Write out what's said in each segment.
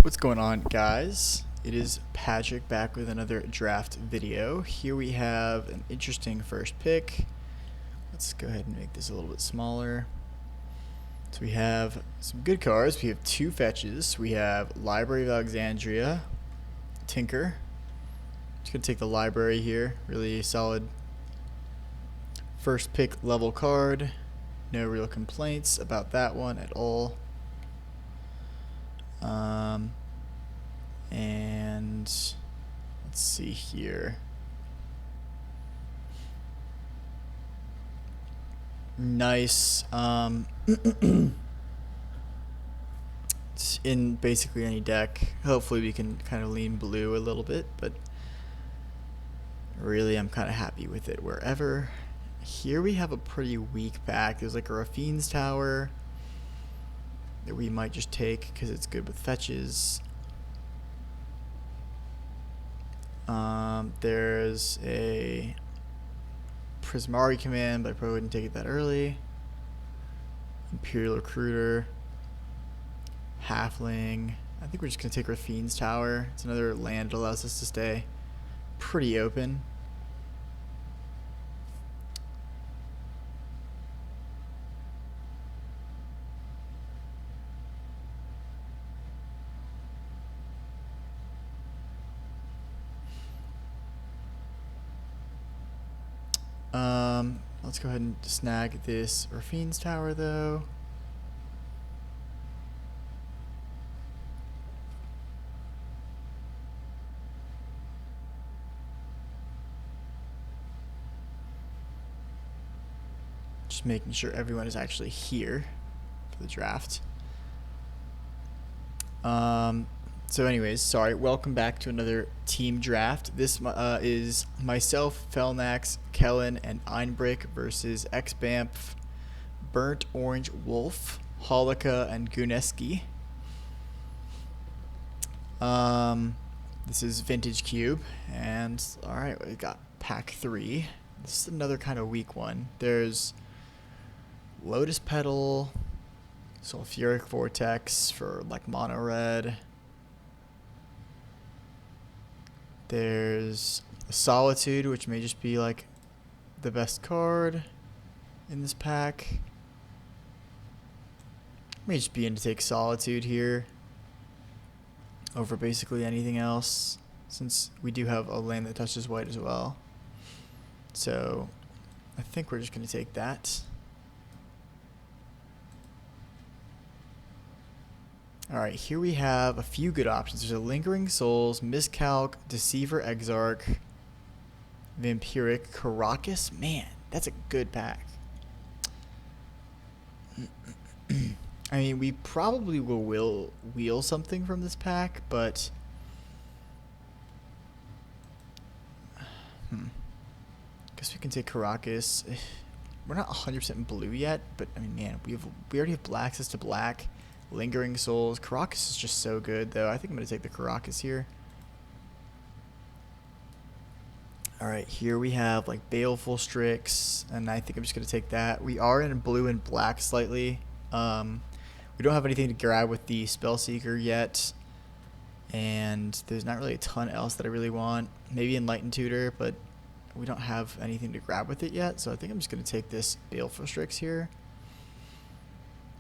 What's going on, guys? It is Patrick back with another draft video. Here we have an interesting first pick. Let's go ahead and make this a little bit smaller. So we have some good cards. We have two fetches. We have Library of Alexandria, Tinker. Just gonna take the library here. Really solid first pick level card. No real complaints about that one at all. And let's see here. Nice. It's in basically any deck. Hopefully we can kind of lean blue a little bit, but really I'm kind of happy with it wherever. Here we have a pretty weak pack. There's like a Rafine's Tower that we might just take because it's good with fetches. There's a Prismari command, but I probably wouldn't take it that early. Imperial Recruiter, Halfling. I think we're just going to take Rafine's Tower. It's another land that allows us to stay pretty open. Let's go ahead and snag this Rafine's Tower, though. Just making sure everyone is actually here for the draft. So anyways, sorry, welcome back to another team draft. This is myself, Felnax, Kellen, and Einbrick versus X-Bamf, Burnt Orange Wolf, Holika, and Guneski. This is Vintage Cube, and alright, we got pack 3. This is another kind of weak one. There's Lotus Petal, Sulfuric Vortex for like mono red. There's Solitude, which may just be like the best card in this pack. May just be in to take Solitude here over basically anything else, since we do have a land that touches white as well. So I think we're just going to take that. Alright, here we have a few good options. There's a Lingering Souls, Miscalc, Deceiver Exarch, Vampiric, Karakas. Man, that's a good pack. I mean, we probably will wheel something from this pack, but guess we can take Karakas. We're not 100% blue yet, but I mean, man, we already have black access to black. Lingering Souls. Karakas is just so good, though. I think I'm going to take the Karakas here. Alright, here we have like Baleful Strix, and I think I'm just going to take that. We are in blue and black slightly. We don't have anything to grab with the Spellseeker yet, and there's not really a ton else that I really want. Maybe Enlightened Tutor, but we don't have anything to grab with it yet, so I think I'm just going to take this Baleful Strix here.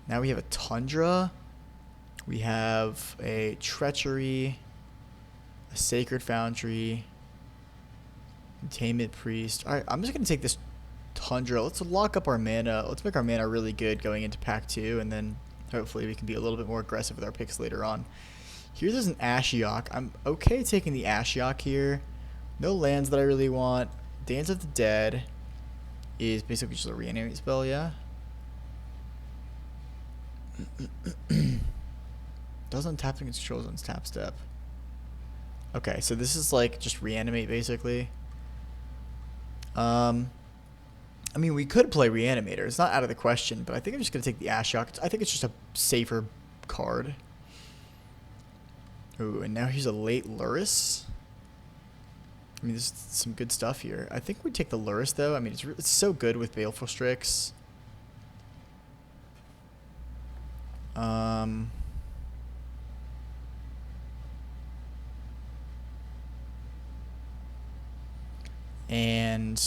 Now we have a Tundra, we have a Treachery, a Sacred Foundry, Containment Priest. Alright, I'm just going to take this Tundra. Let's lock up our mana. Let's make our mana really good going into pack 2, and then hopefully we can be a little bit more aggressive with our picks later on. Here there's an Ashiok. I'm okay taking the Ashiok here. No lands that I really want. Dance of the Dead is basically just a reanimate spell, yeah? Doesn't tap against controls on tap step. Okay, so this is like just reanimate basically. I mean, we could play Reanimator. It's not out of the question, but I think I'm just gonna take the Ashiok. I think it's just a safer card. Ooh, and now here's a late Lurrus. I mean, there's some good stuff here. I think we'd take the Lurrus though. I mean, it's so good with Baleful Strix. And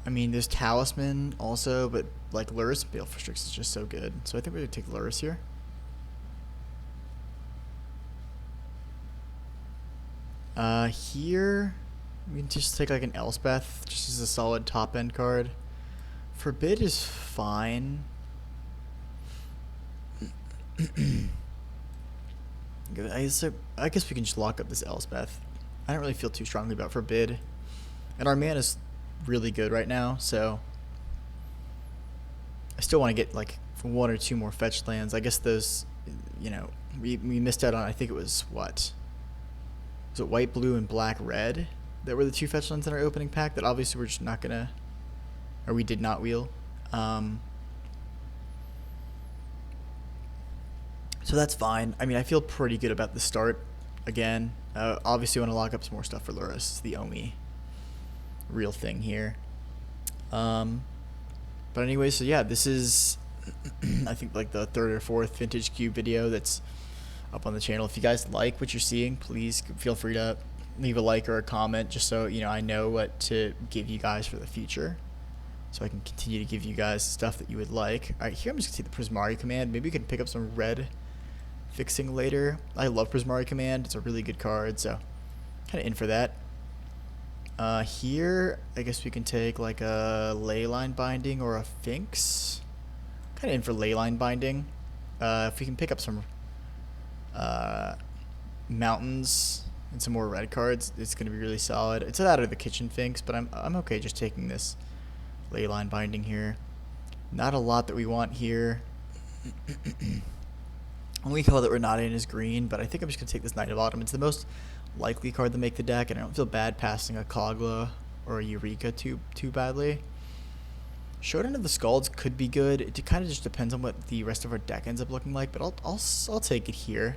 I mean, there's Talisman also, but like Lurrus Baleful Strix is just so good. So I think we're gonna take Lurrus here. Here we can just take like an Elspeth, just as a solid top end card. Forbid is fine. I guess we can just lock up this Elspeth. I don't really feel too strongly about Forbid. And our mana is really good right now, so I still want to get like one or two more fetch lands. I guess those, you know, we missed out on, I think it was what? Was it white, blue, and black, red that were the two fetch lands in our opening pack that obviously we're just not going to, or we did not wheel. So that's fine. I mean, I feel pretty good about the start. Again, obviously want to lock up some more stuff for Lurrus. It's the only real thing here. But anyway, so yeah, this is I think like the third or fourth Vintage Cube video that's up on the channel. If you guys like what you're seeing, please feel free to leave a like or a comment, just so you know I know what to give you guys for the future, so I can continue to give you guys stuff that you would like. All right, here I'm just gonna take the Prismari command. Maybe we can pick up some red fixing later. I love Prismari command. It's a really good card, so kind of in for that. Here, I guess we can take like a Leyline Binding or a Finks. Kind of in for Leyline Binding. If we can pick up some Mountains and some more red cards, it's going to be really solid. It's that or the Kitchen Finks, but I'm okay just taking this Leyline Binding here. Not a lot that we want here. Only color that we're not in is green, but I think I'm just going to take this Knight of Autumn. It's the most likely card to make the deck, and I don't feel bad passing a Kogla or a Eureka too badly. Showdown of the Scalds could be good. It kind of just depends on what the rest of our deck ends up looking like, but I'll take it here.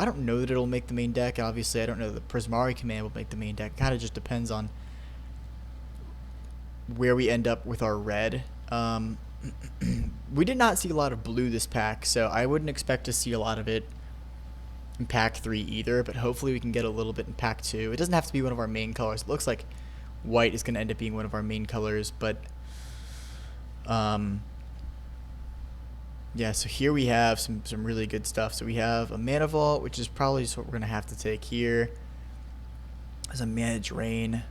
I don't know that it'll make the main deck. Obviously, I don't know that the Prismari command will make the main deck. It kind of just depends on where we end up with our red. We did not see a lot of blue this pack, so I wouldn't expect to see a lot of it in pack 3 either, but hopefully we can get a little bit in pack 2. It doesn't have to be one of our main colors. It looks like white is going to end up being one of our main colors, but yeah, so here we have some really good stuff. So we have a Mana Vault, which is probably just what we're going to have to take here. There's a Mana Drain.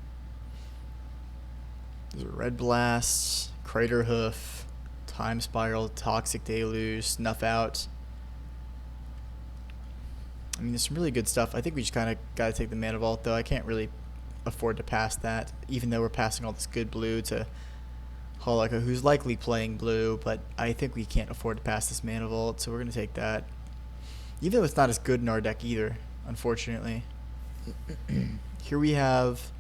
There's a Red Blast, Crater Hoof, Time Spiral, Toxic Deluge, Snuff Out. I mean, there's some really good stuff. I think we just kind of got to take the Mana Vault, though. I can't really afford to pass that, even though we're passing all this good blue to Holika, who's likely playing blue, but I think we can't afford to pass this Mana Vault, so we're going to take that. Even though it's not as good in our deck either, unfortunately. Here we have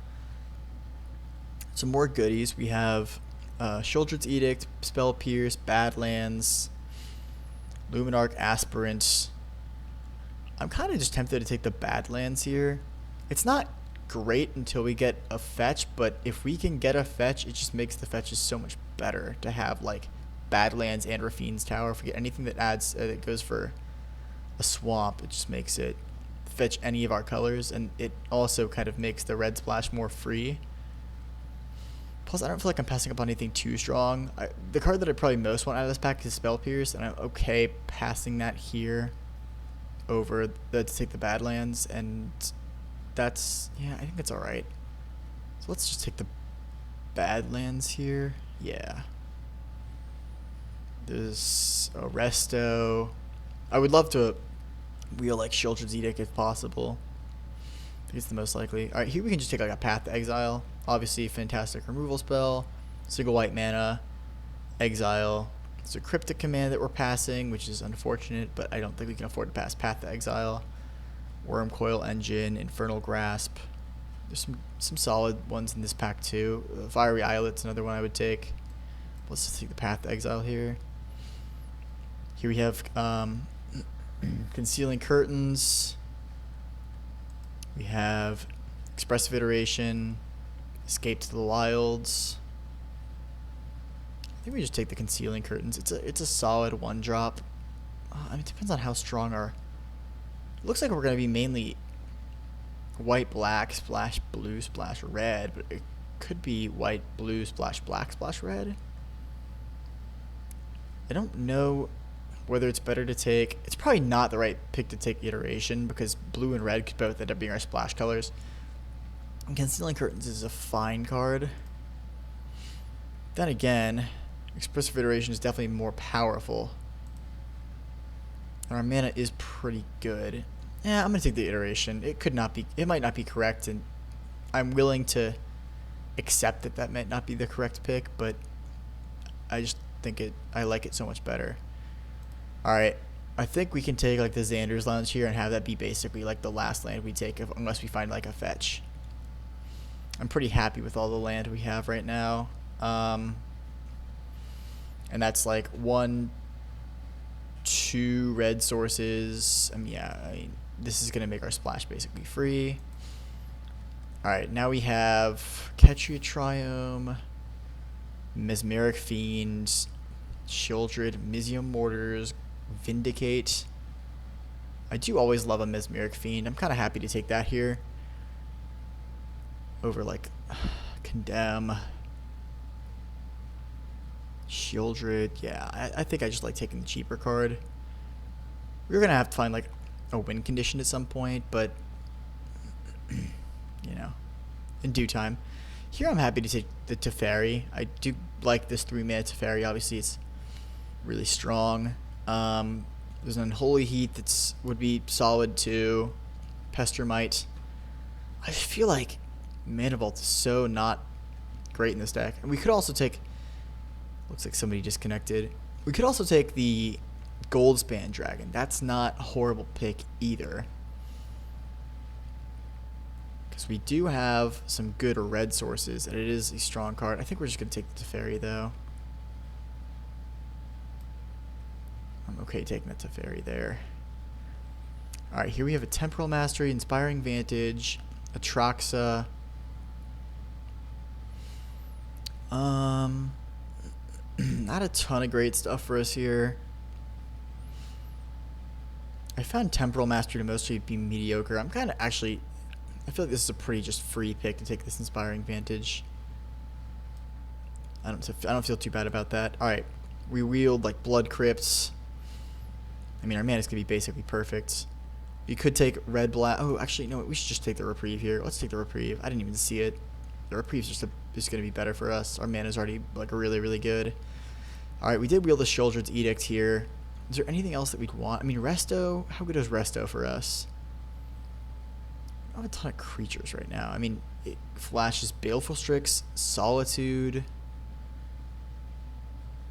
some more goodies. We have Sheoldred's Edict, Spell Pierce, Badlands, Luminarch, Aspirant. I'm kind of just tempted to take the Badlands here. It's not great until we get a fetch, but if we can get a fetch, it just makes the fetches so much better to have like Badlands and Rafine's Tower. If we get anything that adds that goes for a swamp, it just makes it fetch any of our colors, and it also kind of makes the red splash more free. Plus, I don't feel like I'm passing up on anything too strong. The card that I probably most want out of this pack is Spell Pierce, and I'm okay passing that here over to take the Badlands, and that's, yeah, I think it's alright. So let's just take the Badlands here. Yeah. There's a Resto. I would love to wheel like Sheoldred's Edict if possible. I think it's the most likely. Alright, here we can just take like a Path to Exile. Obviously, fantastic removal spell. Single white mana. Exile. It's a Cryptic command that we're passing, which is unfortunate, but I don't think we can afford to pass Path to Exile. Wormcoil Engine, Infernal Grasp. There's some solid ones in this pack too. Fiery Islet's another one I would take. Let's just take the Path to Exile here. Here we have Concealing Curtains. We have Expressive Iteration, Escape to the Wilds. I think we just take the Concealing Curtains. It's a solid 1-drop I mean, it depends on how strong our... Looks like we're going to be mainly white, black, splash, blue, splash, red, but it could be white, blue, splash, black, splash, red. I don't know whether it's better to take... It's probably not the right pick to take iteration because blue and red could both end up being our splash colors. And Concealing Curtains is a fine card. Then again, Expressive Iteration is definitely more powerful. And our mana is pretty good. Yeah, I'm going to take the Iteration. It might not be correct, and I'm willing to accept that that might not be the correct pick, but I just think I like it so much better. Alright, I think we can take like the Xander's Lounge here and have that be basically like the last land we take unless we find like a fetch. I'm pretty happy with all the land we have right now. And that's like 1, 2 red sources. Yeah, I mean, this is going to make our splash basically free. Alright, now we have Ketria Triome, Mesmeric Fiend, Sheoldred, Mizzium Mortars, Vindicate. I do always love a Mesmeric Fiend. I'm kind of happy to take that here over like Condemn, Sheoldred. Yeah, I think I just like taking the cheaper card. We're gonna have to find like a win condition at some point, but you know, in due time. Here I'm happy to take the Teferi. I do like this 3-mana Teferi. Obviously it's really strong. There's an Unholy Heat that's would be solid too. Pestermite. I just feel like Mana Vault is so not great in this deck. And we could also take... Looks like somebody disconnected. We could also take the Goldspan Dragon. That's not a horrible pick either. Because we do have some good red sources, and it is a strong card. I think we're just going to take the Teferi, though. I'm okay taking the Teferi there. Alright, here we have a Temporal Mastery, Inspiring Vantage, Atraxa. Not a ton of great stuff for us here. I found Temporal Mastery to mostly be mediocre. I'm kind of actually... I feel like this is a pretty just free pick to take this Inspiring Vantage. I don't feel too bad about that. Alright, we wield like Blood Crypts. I mean, our mana is going to be basically perfect. You could take Red Black. Oh, actually, no, we should just take the Reprieve here. Let's take the Reprieve. I didn't even see it. The Reprieve is just going to be better for us. Our mana is already like really, really good. Alright, we did wield the Sheoldred's Edict here. Is there anything else that we'd want? I mean, Resto. How good is Resto for us? I don't have a ton of creatures right now. I mean, it flashes Baleful Strix, Solitude.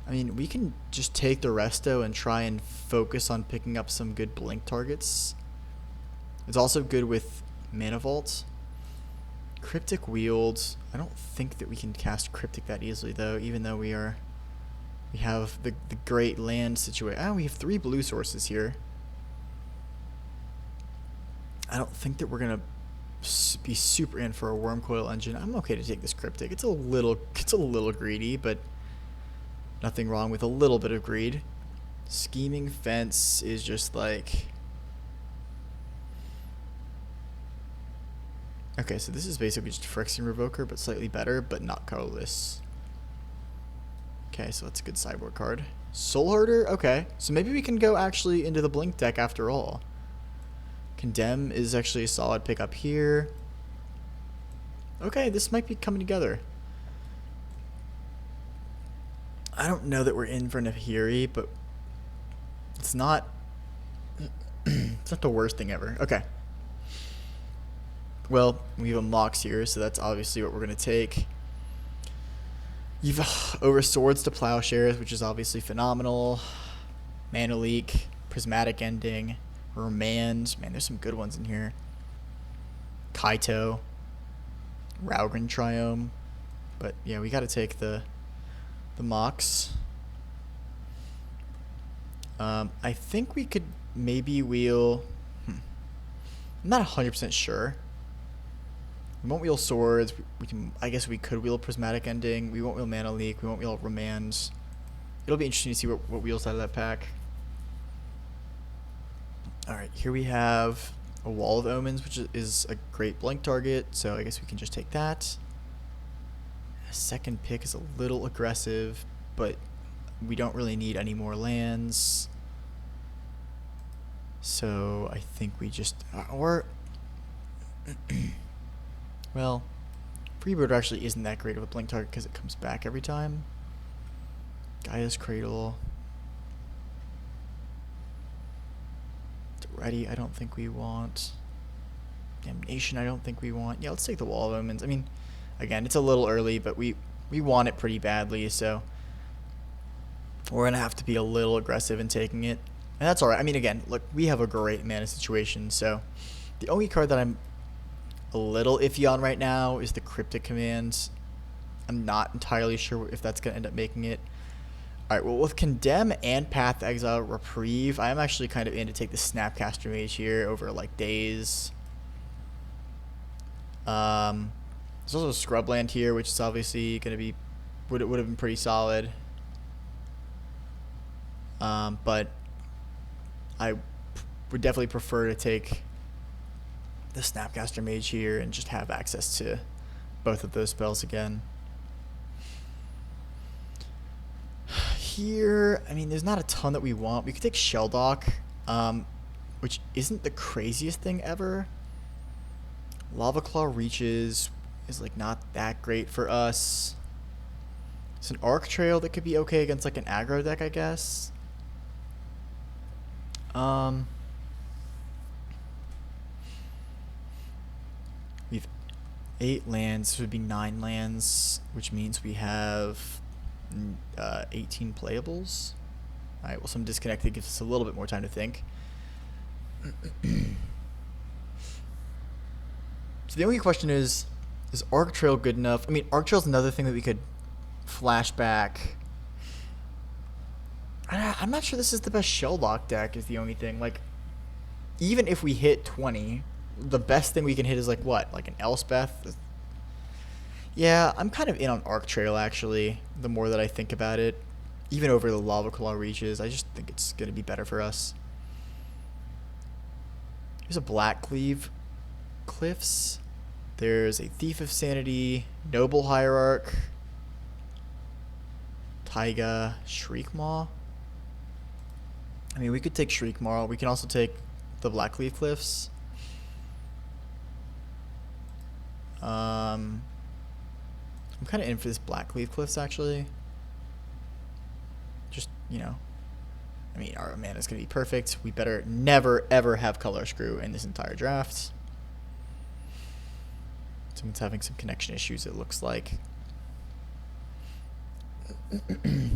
I mean, we can just take the Resto and try and focus on picking up some good blink targets. It's also good with Mana Vault. Cryptic Wield. I don't think that we can cast Cryptic that easily, though, even though we have the great land situation. Oh, we have 3 blue sources here. I don't think that we're going to be super in for a Wormcoil Engine. I'm okay to take this Cryptic. It's a little greedy, but nothing wrong with a little bit of greed. Scheming Fence is just like... Okay, so this is basically just Phyrexian Revoker, but slightly better, but not colorless. Okay, so that's a good sideboard card. Soul Herder? Okay, so maybe we can go actually into the Blink deck after all. Condemn is actually a solid pick up here. Okay, this might be coming together. I don't know that we're in for Nahiri, but it's not it's not the worst thing ever. Okay. Well, we have a Mox here, so that's obviously what we're going to take. You've over Swords to Plowshares, which is obviously phenomenal. Mana Leak, Prismatic Ending, Remand. Man, there's some good ones in here. Kaito, Raugrin Triome. But yeah, we got to take the Mox. I think we could maybe wheel... I'm not 100% sure. We won't wheel Swords. We can. I guess we could wheel Prismatic Ending. We won't wheel Mana Leak. We won't wheel Remands. It'll be interesting to see what wheels out of that pack. Alright, here we have a Wall of Omens, which is a great blank target, so I guess we can just take that. A second pick is a little aggressive, but we don't really need any more lands. So I think we just, or, well, Freebird actually isn't that great of a blank target because it comes back every time. Gaia's Cradle. Ready, I don't think we want. Damnation, I don't think we want. Yeah, let's take the Wall of Omens. I mean, again, it's a little early, but we want it pretty badly, so we're going to have to be a little aggressive in taking it. And that's alright. I mean, again, look, we have a great mana situation, so the only card that I'm a little iffy on right now is the Cryptic Command. I'm not entirely sure if that's going to end up making it. Alright, well, with Condemn and Path to Exile Reprieve, I'm actually kind of in to take the Snapcaster Mage here over, like, Daze. There's also Scrubland here, which is obviously going to be, would have been pretty solid. But I would definitely prefer to take the Snapcaster Mage here and just have access to both of those spells again. Here, I mean, there's not a ton that we want. We could take Shelldock, which isn't the craziest thing ever. Lava Claw Reaches is like not that great for us. It's an Arc Trail that could be okay against like an aggro deck, I guess. We've 8 lands. This would be 9 lands, which means we have 18 playables. Alright, well, some disconnected gives us a little bit more time to think. So the only question is Arc Trail good enough? I mean, Arc Trail's another thing that we could flash back. I'm not sure this is the best Shelldock deck is the only thing. Like, even if we hit 20, the best thing we can hit is like what? Like an Elspeth? Yeah, I'm kind of in on Arc Trail actually, the more that I think about it. Even over the Lava Claw Reaches, I just think it's going to be better for us. Here's a Black Cleave Cliffs. There's a Thief of Sanity, Noble Hierarch, Taiga, Shriekmaw. I mean, we could take Shriekmaw. We can also take the Blackleaf Cliffs. I'm kind of in for this Blackleaf Cliffs, actually. Just, you know. I mean, our mana's going to be perfect. We better never, ever have Color Screw in this entire draft. Someone's having some connection issues, it looks like.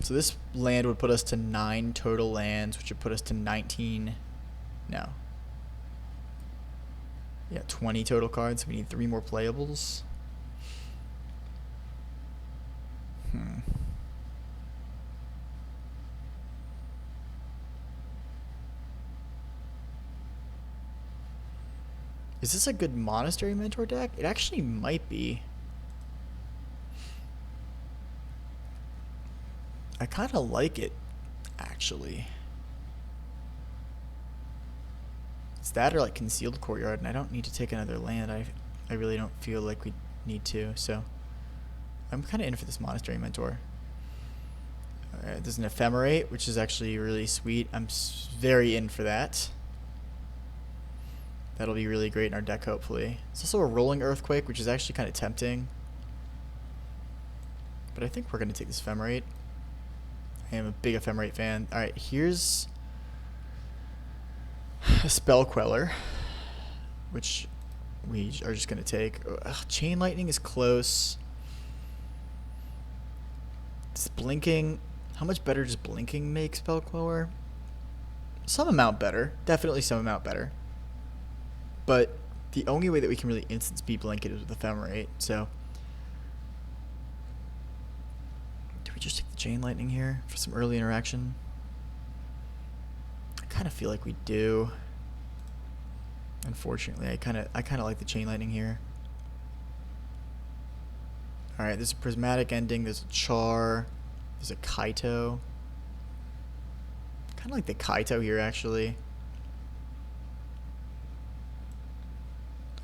So this land would put us to 9 total lands, which would put us to 19. No. Yeah, 20 total cards. We need 3 more playables. Is this a good Monastery Mentor deck? It actually might be. I kind of like it, actually. It's that or like Concealed Courtyard, and I don't need to take another land. I really don't feel like we need to, so I'm kind of in for this Monastery Mentor. There's an Ephemerate, which is actually really sweet. I'm very in for that. That'll be really great in our deck, hopefully. There's also a Rolling Earthquake, which is actually kind of tempting. But I think we're going to take this Ephemerate. I am a big Ephemerate fan. Alright, here's a Spell Queller, which we are just going to take. Chain Lightning is close. Does Blinking... How much better does Blinking make Spell Queller? Some amount better. Definitely some amount better. But the only way that we can really instant speed Blanket is with Ephemerate, so... Do we just take the Chain Lightning here for some early interaction? I kind of feel like we do. Unfortunately, I kind of like the Chain Lightning here. Alright, there's a Prismatic Ending, there's a Char, there's a Kaito. Kind of like the Kaito here, actually.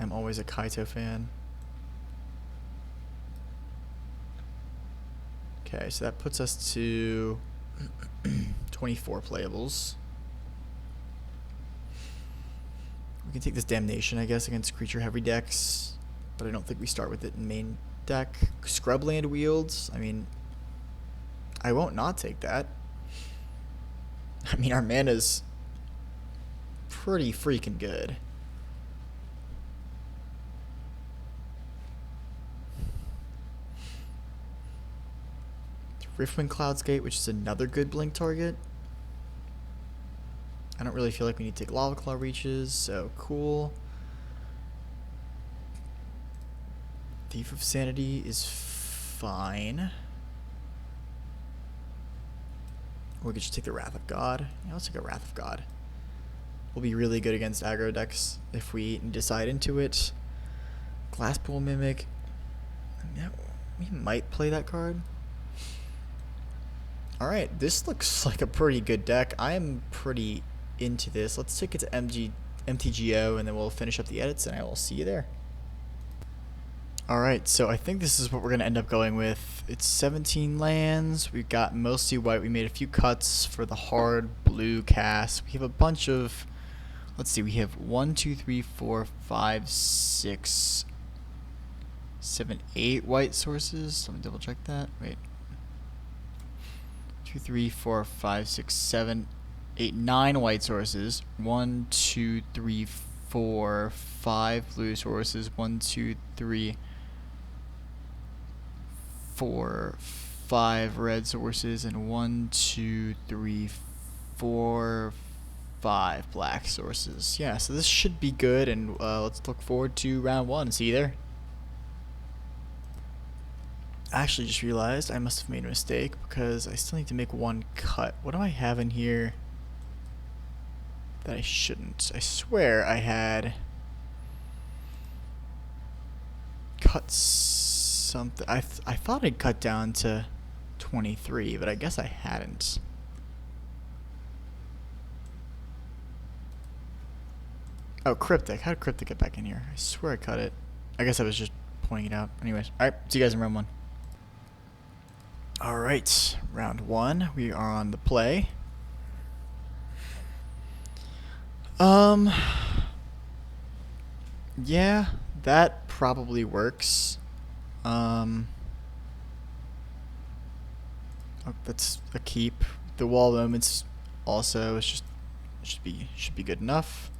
I'm always a Kaito fan. Okay, so that puts us to 24 playables. We can take this Damnation, I guess, against creature heavy decks, but I don't think we start with it in main deck. Scrubland Wields, I mean, I won't not take that. I mean, our mana's pretty freaking good. Riftwind Cloudscape, which is another good blink target. I don't really feel like we need to take Lava Claw Reaches, so cool. Thief of Sanity is fine. Or we could just take the Wrath of God. Yeah, let's take a Wrath of God. We'll be really good against aggro decks if we decide into it. Glasspool Mimic. Yeah, we might play that card. Alright, this looks like a pretty good deck. I am pretty into this. Let's take it to MTGO and then we'll finish up the edits and I will see you there. Alright, so I think this is what we're going to end up going with. It's 17 lands. We've got mostly white. We made a few cuts for the hard blue cast. We have a bunch of, let's see, we have 1, 2, 3, 4, 5, 6, 7, 8 white sources. Let me double check that. Wait. 2, 3, 4, 5, 6, 7, 8, 9 white sources. 1, 2, 3, 4, 5 blue sources. 1, 2, 3, 4, 5 red sources, and 1, 2, 3, 4, 5 black sources. Yeah, so this should be good, and let's look forward to round 1. See you there. I actually just realized I must have made a mistake because I still need to make one cut. What do I have in here that I shouldn't? I swear I had cut something. I thought I'd cut down to 23, but I guess I hadn't. Oh, Cryptic. How did Cryptic get back in here? I swear I cut it. I guess I was just pointing it out. Anyways, alright, see you guys in round 1. Alright, round 1. We are on the play. Yeah, that probably works. Oh, that's a keep. The Wall of Moments also is just should be good enough.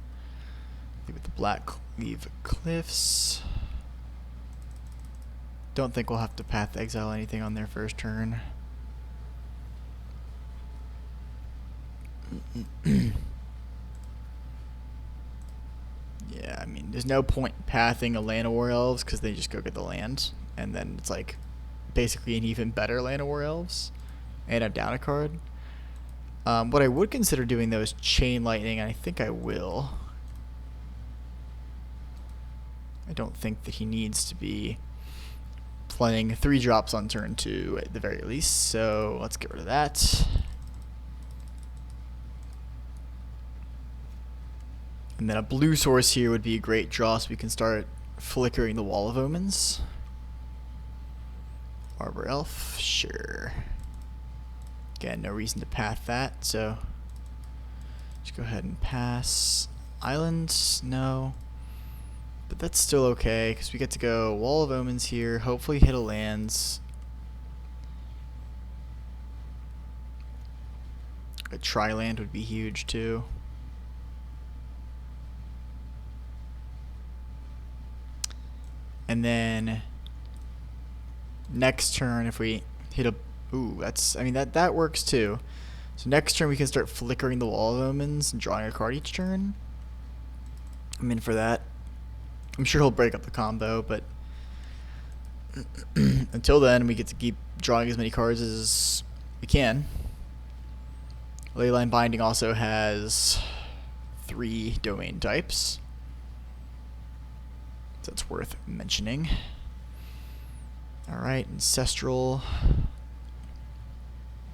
With the Black Cleave Cliffs. Don't think we'll have to Path Exile anything on their first turn. Yeah, I mean, there's no point pathing a Llanowar Elves because they just go get the land, and then it's like basically an even better Llanowar Elves, and I'm down a card. What I would consider doing though is Chain Lightning, and I think I will. I don't think that he needs to be playing 3 drops on turn 2 at the very least, so let's get rid of that. And then a blue source here would be a great draw, so we can start flickering the Wall of Omens. Arbor Elf, sure. Again, no reason to path that, so just go ahead and pass. Islands, no. But that's still okay, because we get to go Wall of Omens here, hopefully hit a lands. A tri-land would be huge too. And then next turn, if we hit a, ooh, that's, I mean, that works too. So next turn we can start flickering the Wall of Omens and drawing a card each turn. I'm in for that. I'm sure he'll break up the combo, but until then we get to keep drawing as many cards as we can. Leyline Binding also has 3 domain types. That's worth mentioning. Alright, Ancestral.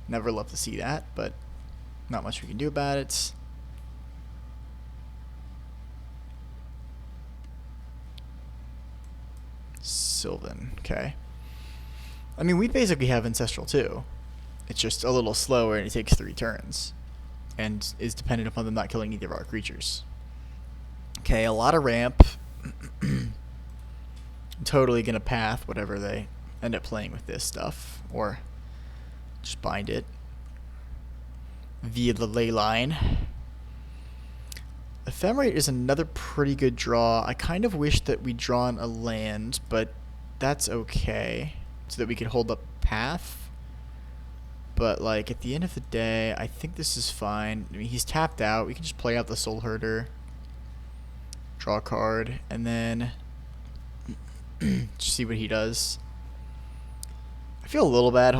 Never love to see that, but not much we can do about it. Sylvan. Okay. I mean, we basically have Ancestral too. It's just a little slower and it takes 3 turns. And is dependent upon them not killing either of our creatures. Okay, a lot of ramp. I'm totally going to path whatever they end up playing with this stuff. Or just bind it via the ley line. Ephemerate is another pretty good draw. I kind of wish that we'd drawn a land, but that's okay. So that we could hold up path. But, like, at the end of the day, I think this is fine. I mean, he's tapped out. We can just play out the Soul Herder. Draw a card. And then just see what he does. I feel a little bad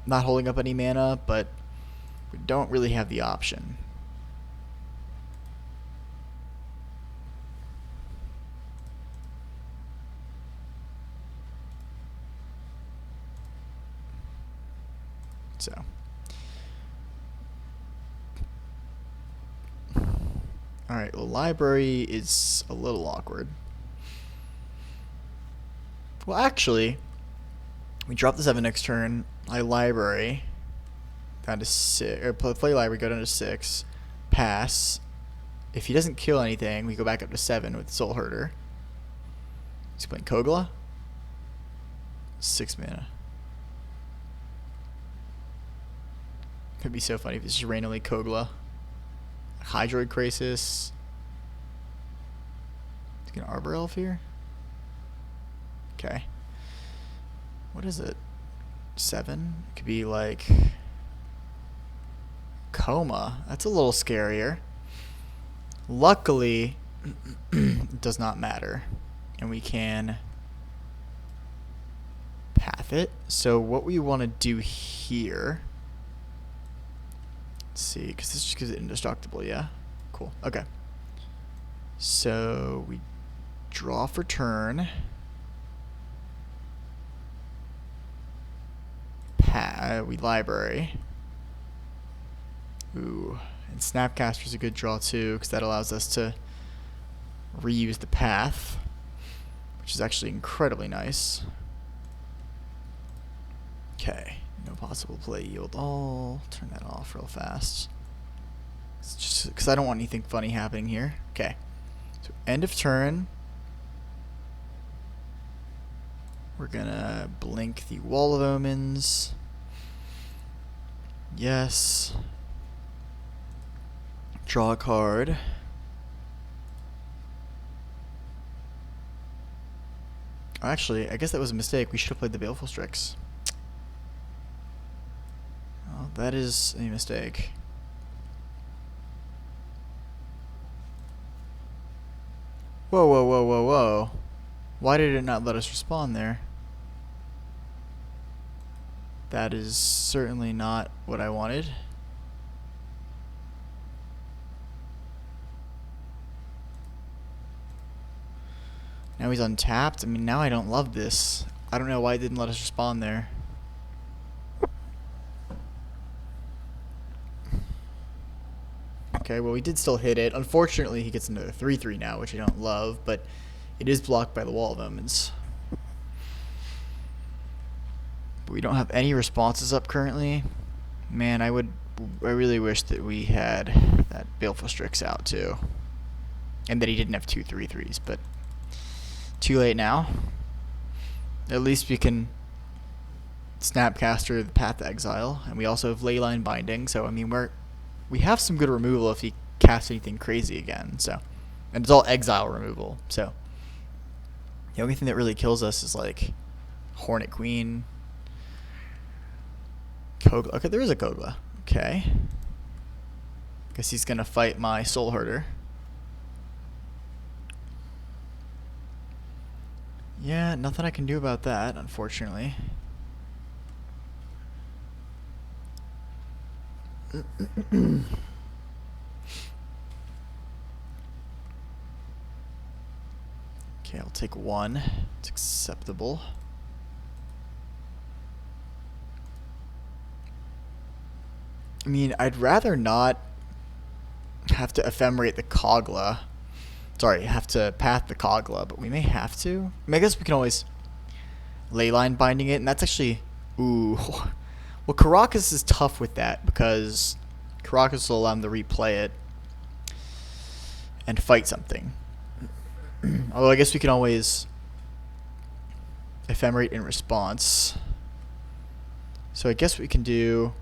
not holding up any mana, but we don't really have the option. So, alright, the library is a little awkward. Well, actually, we drop the 7 next turn. I library down to 6, or play library, go down to 6, pass. If he doesn't kill anything, we go back up to 7 with Soul Herder. He's playing Kogla. 6 mana. Could be so funny if it's just randomly Kogla. Hydroid Krasis. He's gonna Arbor Elf here? Okay. What is it? 7? It could be like Coma. That's a little scarier. Luckily, it does not matter. And we can path it. So what we want to do here... Let's see, because this just gives it indestructible, yeah? Cool, okay. So, we draw for turn. We library. Ooh, and Snapcaster is a good draw too, because that allows us to reuse the path, which is actually incredibly nice. Okay. No possible play yield all. Turn that off real fast. It's just because I don't want anything funny happening here. Okay. So end of turn. We're gonna blink the Wall of Omens. Yes. Draw a card. Actually, I guess that was a mistake. We should have played the Baleful Strix. That is a mistake. Whoa, whoa, whoa, whoa, whoa. Why did it not let us respond there? That is certainly not what I wanted. Now he's untapped. I mean, now I don't love this. I don't know why it didn't let us respond there. Okay, well, we did still hit it. Unfortunately, he gets another 3/3 now, which I don't love, but it is blocked by the Wall of Omens. But we don't have any responses up currently. Man, I really wish that we had that Baleful Strix out too. And that he didn't have 2 3/3s, but too late now. At least we can Snapcaster the Path to Exile, and we also have Leyline Binding, so I mean we have some good removal if he casts anything crazy again, so. And it's all exile removal, so. The only thing that really kills us is like Hornet Queen. Kogla. Okay, there is a Kogla. Okay. Guess he's gonna fight my Soul Herder. Yeah, nothing I can do about that, unfortunately. Okay, I'll take 1. It's acceptable. I mean, I'd rather not have to ephemerate the Kogla. Sorry, have to path the Kogla, but we may have to. I mean, I guess we can always Leyline binding it, and that's actually... Ooh. Well, Karakas is tough with that, because Karakas will allow him to replay it and fight something. Although I guess we can always ephemerate in response. So I guess what we can do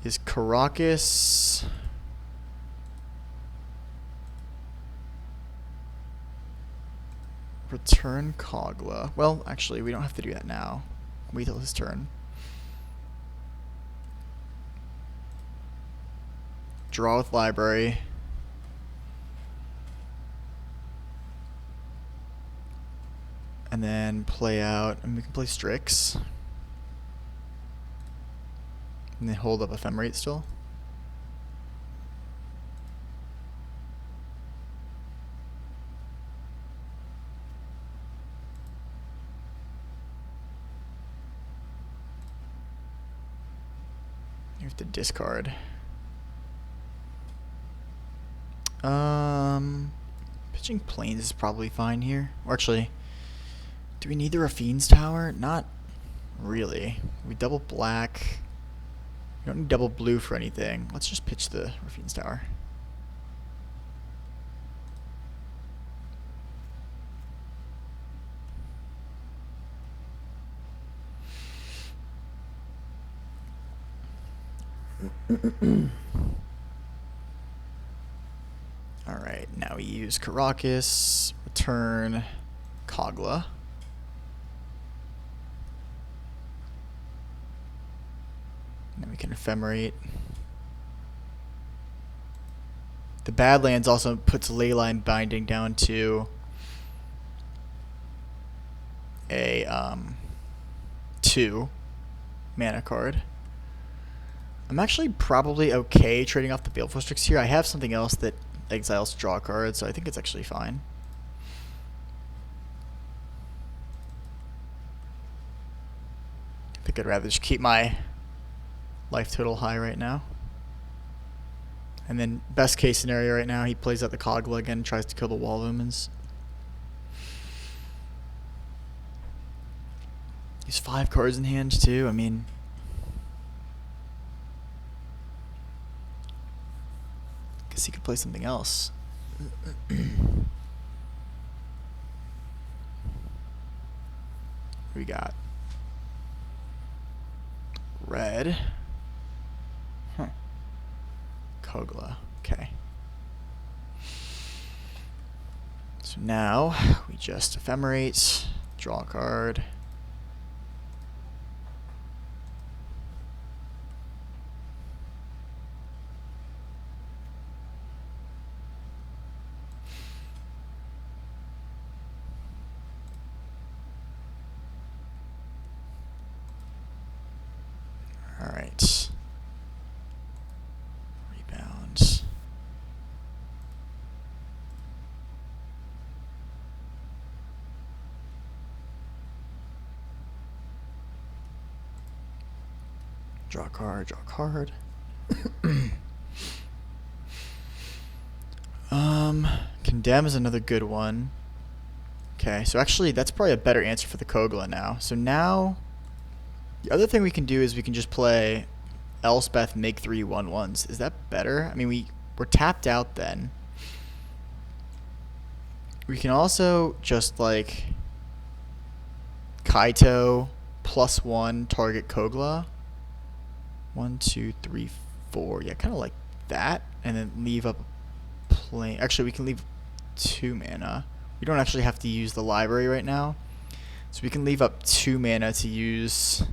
is Karakas... Return Kogla. Well, actually, we don't have to do that now. Wait till his turn. Draw with library. And then play out, and we can play Strix. And then hold up Ephemerate still. You have to discard. Pitching Plains is probably fine here. Or actually, do we need the Rafine's Tower? Not really. We double black. We don't need double blue for anything. Let's just pitch the Rafine's Tower. Alright, now we use Karakas, return Kogla. And then we can ephemerate. The Badlands also puts Leyline binding down to a 2 mana card. I'm actually probably okay trading off the Baleful Strix here. I have something else that exiles draw cards, so I think it's actually fine. I think I'd rather just keep my life total high right now. And then best case scenario right now, he plays out the Kogla again and tries to kill the Wall of Omens. He's 5 cards in hand too. I mean, guess he could play something else. We got red. Huh. Kogla. Okay. So now we just ephemerate, draw a card. Alright. Rebound. Draw a card, draw a card. Condemn is another good one. Okay, so actually that's probably a better answer for the Kogla now. So now the other thing we can do is we can just play Elspeth, make 3 1/1s. Is that better? I mean, we're tapped out then. We can also just like Kaito +1 target Kogla. 1, 2, 3, 4. Yeah, kind of like that, and then leave up a plain. Actually, we can leave 2 mana. We don't actually have to use the library right now, so we can leave up 2 mana to use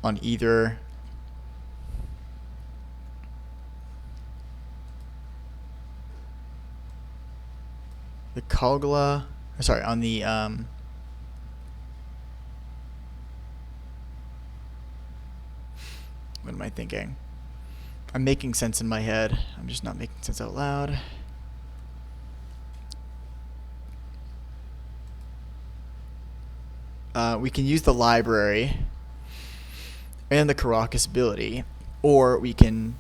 on either the Kogla, sorry, on the what am I thinking? I'm making sense in my head. I'm just not making sense out loud. We can use the library and the Karakas ability, or we can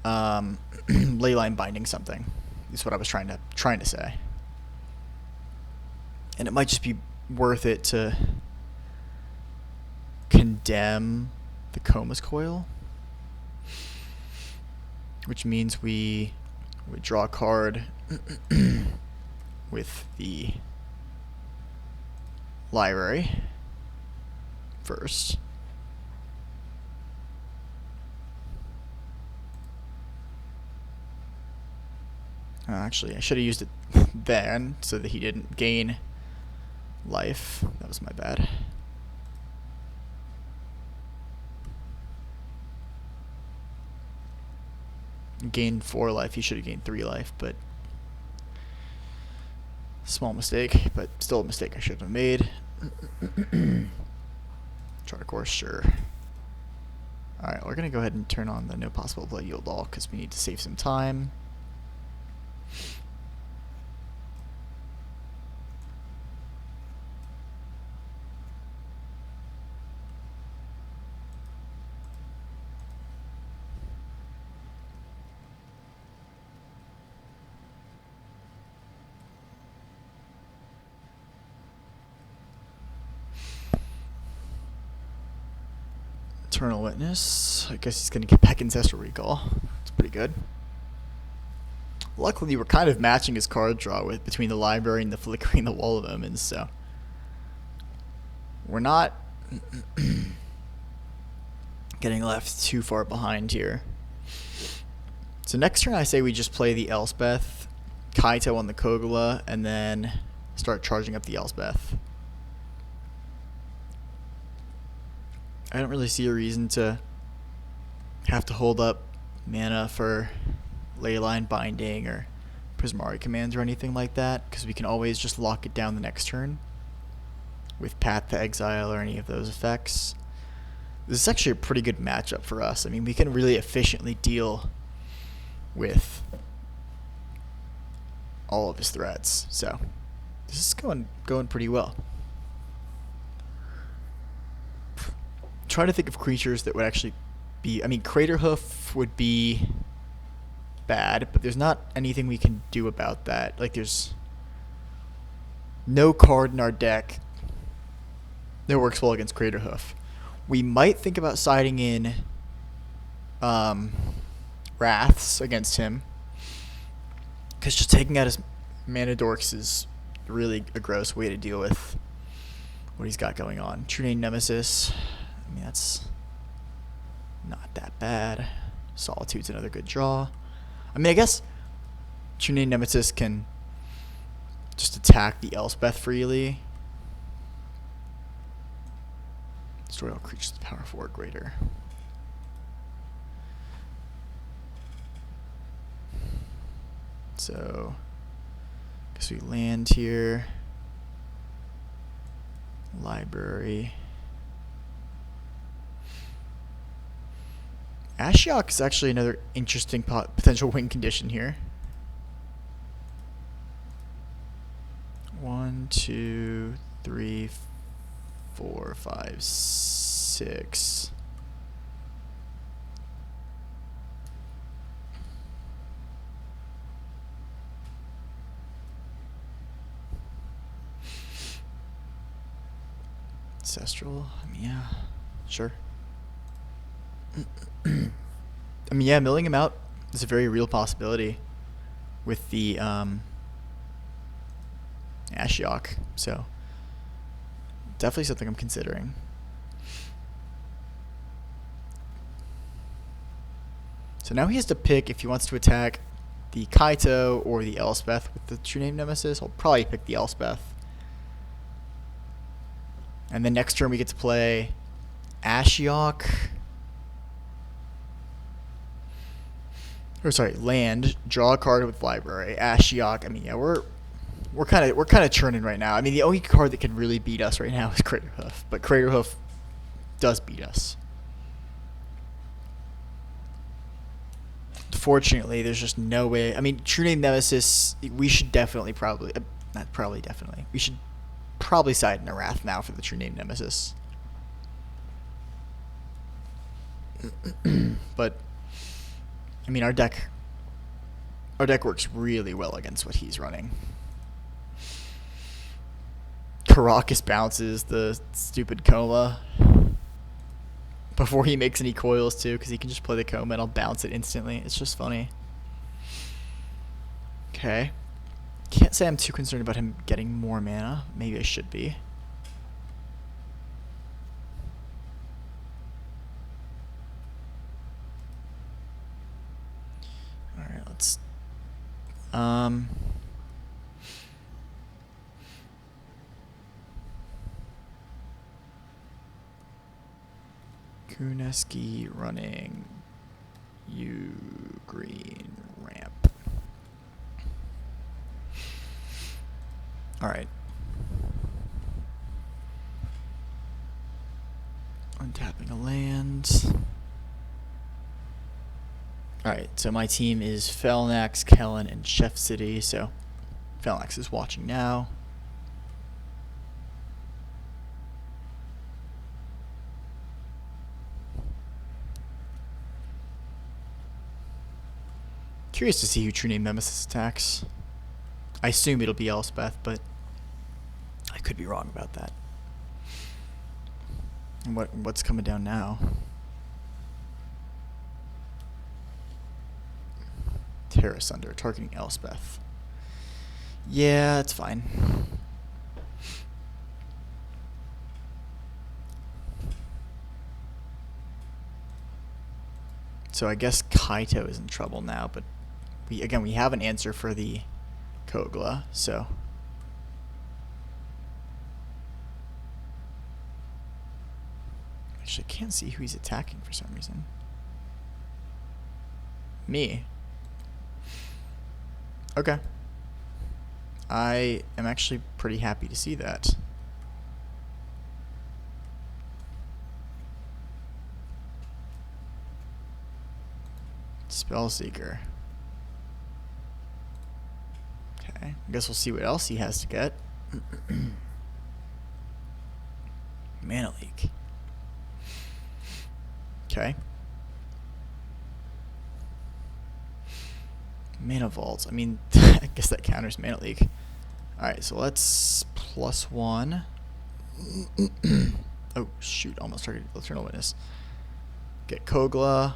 Leyline binding something. Is what I was trying to say. And it might just be worth it to condemn the Comus Coil, which means we would draw a card with the library first. Actually, I should have used it then so that he didn't gain life. That was my bad. Gained 4 life. He should have gained 3 life, but small mistake, but still a mistake I shouldn't have made. Chart of course, sure. Alright, we're going to go ahead and turn on the no possible blood yield all because we need to save some time. Eternal Witness. I guess he's going to get back Ancestral Recall. It's pretty good. Luckily, we're kind of matching his card draw with between the library and the Flickering the Wall of Omens, so we're not getting left too far behind here. So next turn, I say we just play the Elspeth, Kaito on the Kogula, and then start charging up the Elspeth. I don't really see a reason to have to hold up mana for Leyline Binding or Prismari Commands or anything like that, because we can always just lock it down the next turn with Path to Exile or any of those effects. This is actually a pretty good matchup for us. I mean, we can really efficiently deal with all of his threats, so this is going pretty well. Trying to think of creatures that would actually be... I mean, Craterhoof would be bad, but there's not anything we can do about that. Like, there's no card in our deck that works well against Craterhoof. We might think about siding in Wraths against him, because just taking out his mana dorks is really a gross way to deal with what he's got going on. True Name Nemesis... I mean, that's not that bad. Solitude's another good draw. I mean, I guess True Name Nemesis can just attack the Elspeth freely. Destroy all creatures with power 4 or greater. So, guess we land here. Library. Ashiok is actually another interesting potential win condition here. 1, 2, 3, 4, 5, 6. Ancestral? I mean, yeah, sure. I mean, yeah, milling him out is a very real possibility with the Ashiok, so definitely something I'm considering. So now he has to pick if he wants to attack the Kaito or the Elspeth with the True Name Nemesis. I'll probably pick the Elspeth. And then next turn we get to play Ashiok. Or sorry, land, draw a card with library, Ashiok. I mean, yeah, we're kind of churning right now. I mean, the only card that can really beat us right now is Craterhoof, but Craterhoof does beat us. Fortunately, there's just no way. I mean, True Name Nemesis, we should definitely we should probably side in a Wrath now for the True Name Nemesis. But I mean, our deck works really well against what he's running. Karakas bounces the stupid Coma before he makes any coils too, because he can just play the Coma and I'll bounce it instantly. It's just funny. Okay. Can't say I'm too concerned about him getting more mana. Maybe I should be. Alright, let's... Kuneski running U green ramp. Alright. Untapping a land. Alright, so my team is Felnax, Kellen, and Chef City. So Felnax is watching now. Curious to see who True Name Nemesis attacks. I assume it'll be Elspeth, but I could be wrong about that. And what's coming down now? Terra Sunder, targeting Elspeth. Yeah, it's fine. So I guess Kaito is in trouble now, but we have an answer for the Kogla, so actually I can't see who he's attacking for some reason. Me. Okay. I am actually pretty happy to see that. Spellseeker. Okay, I guess we'll see what else he has to get. Mana Leak. Okay. Mana Vault. I mean, I guess that counters Mana Leak. Alright, so let's +1. Oh, shoot. Almost targeted Eternal Witness. Get Kogla.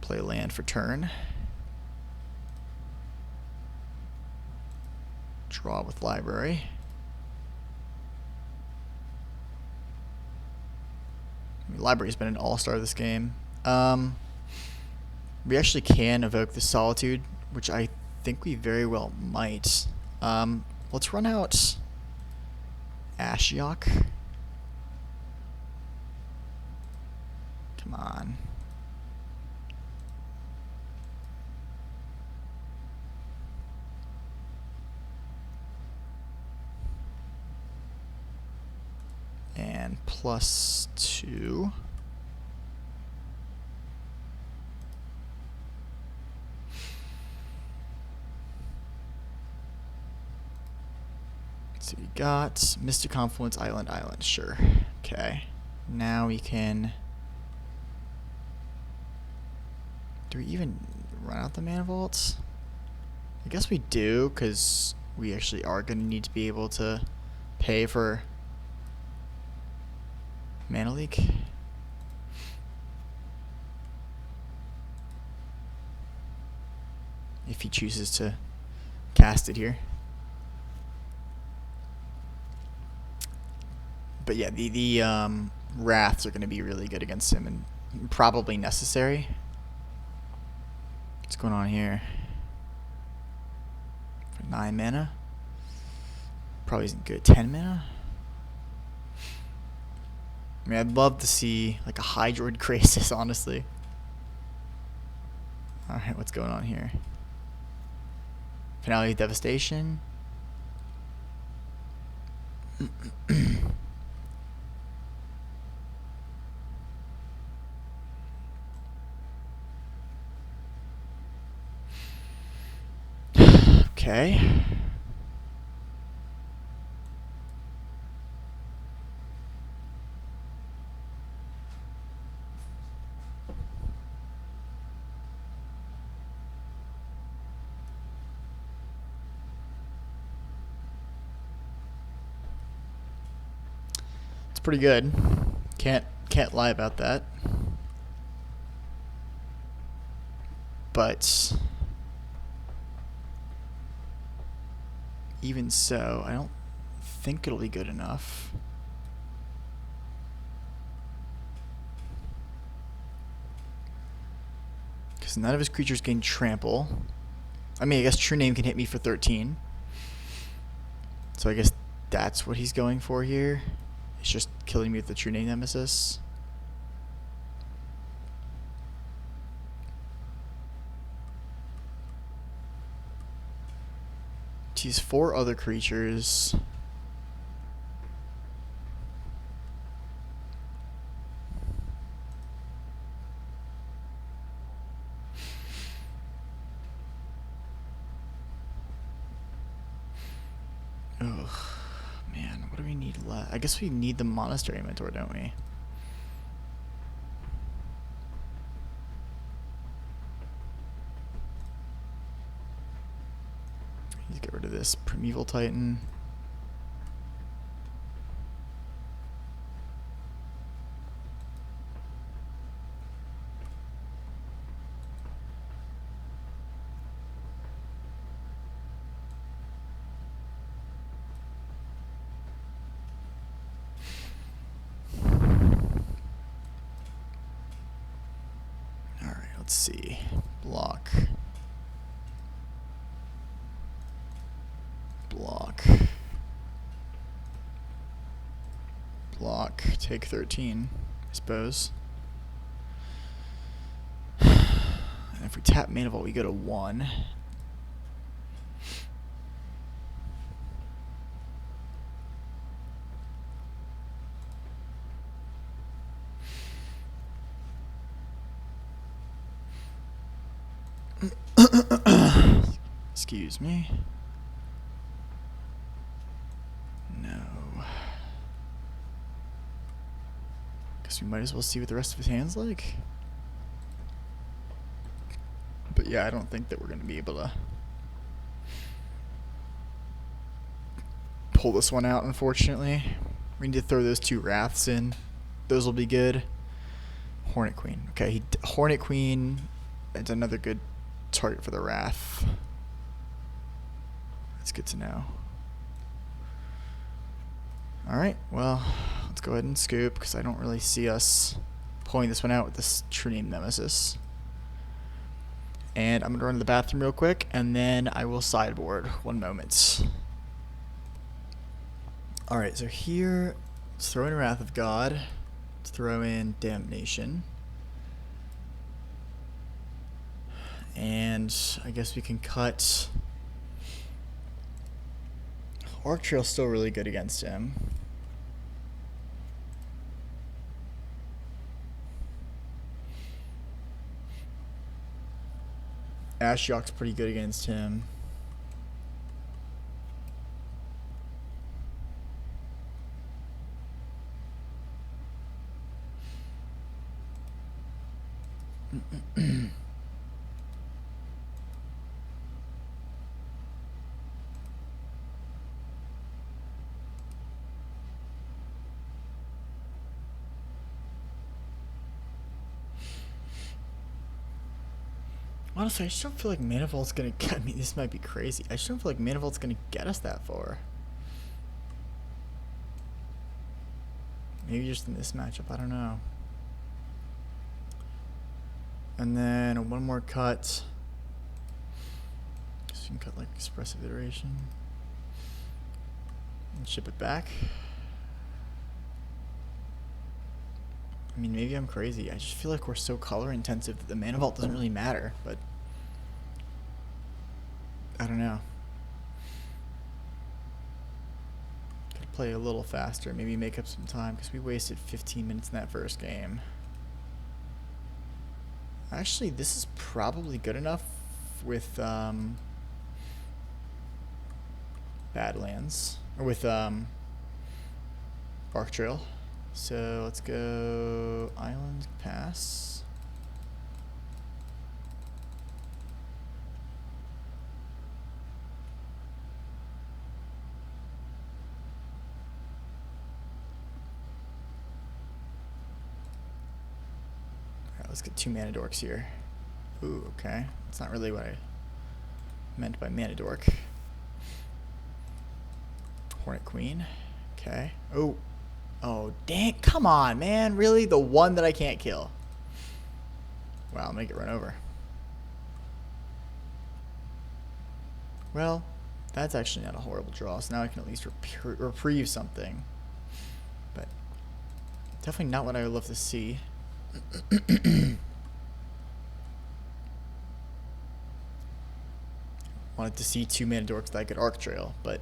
Play land for turn. Draw with Library. I mean, Library's been an all-star this game. We actually can evoke the Solitude, which I think we very well might. Let's run out Ashiok. Come on. And +2. So we got Mystic Confluence, Island, sure. Okay. Now we can... Do we even run out the Mana Vaults? I guess we do, because we actually are going to need to be able to pay for Mana Leak. If he chooses to cast it here. But yeah, the Wraths are going to be really good against him and probably necessary. What's going on here? For 9 mana? Probably isn't good. 10 mana? I mean, I'd love to see like a Hydroid Krasis, honestly. Alright, what's going on here? Finale of Devastation. Okay. pretty good. Can't lie about that. But even so, I don't think it'll be good enough. Because none of his creatures gain trample. I mean, I guess True Name can hit me for 13. So I guess that's what he's going for here. It's just killing me with the True Name Nemesis. He's 4 other creatures. Ugh, man, what do we need left? I guess we need the Monastery Mentor, don't we? Let's get rid of this Primeval Titan. Let's see. Block. Block. Block. Take 13, I suppose. And if we tap Mana Vault, we go to 1. Excuse me. No. Guess we might as well see what the rest of his hand's like. But yeah, I don't think that we're going to be able to pull this one out, unfortunately. We need to throw those 2 Wraths in. Those will be good. Hornet Queen. Okay, Hornet Queen. That's another good target for the Wrath. That's good to know. Alright, well, let's go ahead and scoop, because I don't really see us pulling this one out with this True Name Nemesis. And I'm going to run to the bathroom real quick, and then I will sideboard. 1 moment. Alright, so here, let's throw in Wrath of God. Let's throw in Damnation. And I guess we can cut... Arc Trail's still really good against him. Ashiok's pretty good against him. Honestly, I just don't feel like Mana Vault's gonna get... I mean, this might be crazy. I just don't feel like Mana Vault's gonna get us that far. Maybe just in this matchup, I don't know. And then 1 more cut. So you can cut like Expressive Iteration. And ship it back. I mean, maybe I'm crazy. I just feel like we're so color intensive that the Mana Vault doesn't really matter, but I don't know. Gotta play a little faster, maybe make up some time, because we wasted 15 minutes in that first game. Actually, this is probably good enough with Badlands, or with Arc Trail. So let's go Island Pass. let's get 2 mana dorks here. Ooh, okay. That's not really what I meant by mana dork. Hornet Queen. Okay. Oh. Oh, dang. Come on, man. Really? The one that I can't kill. Wow, I'm going to get run over. Well, that's actually not a horrible draw, so now I can at least reprieve something. But definitely not what I would love to see. Wanted to see 2 mana dorks that I could Arc Trail, but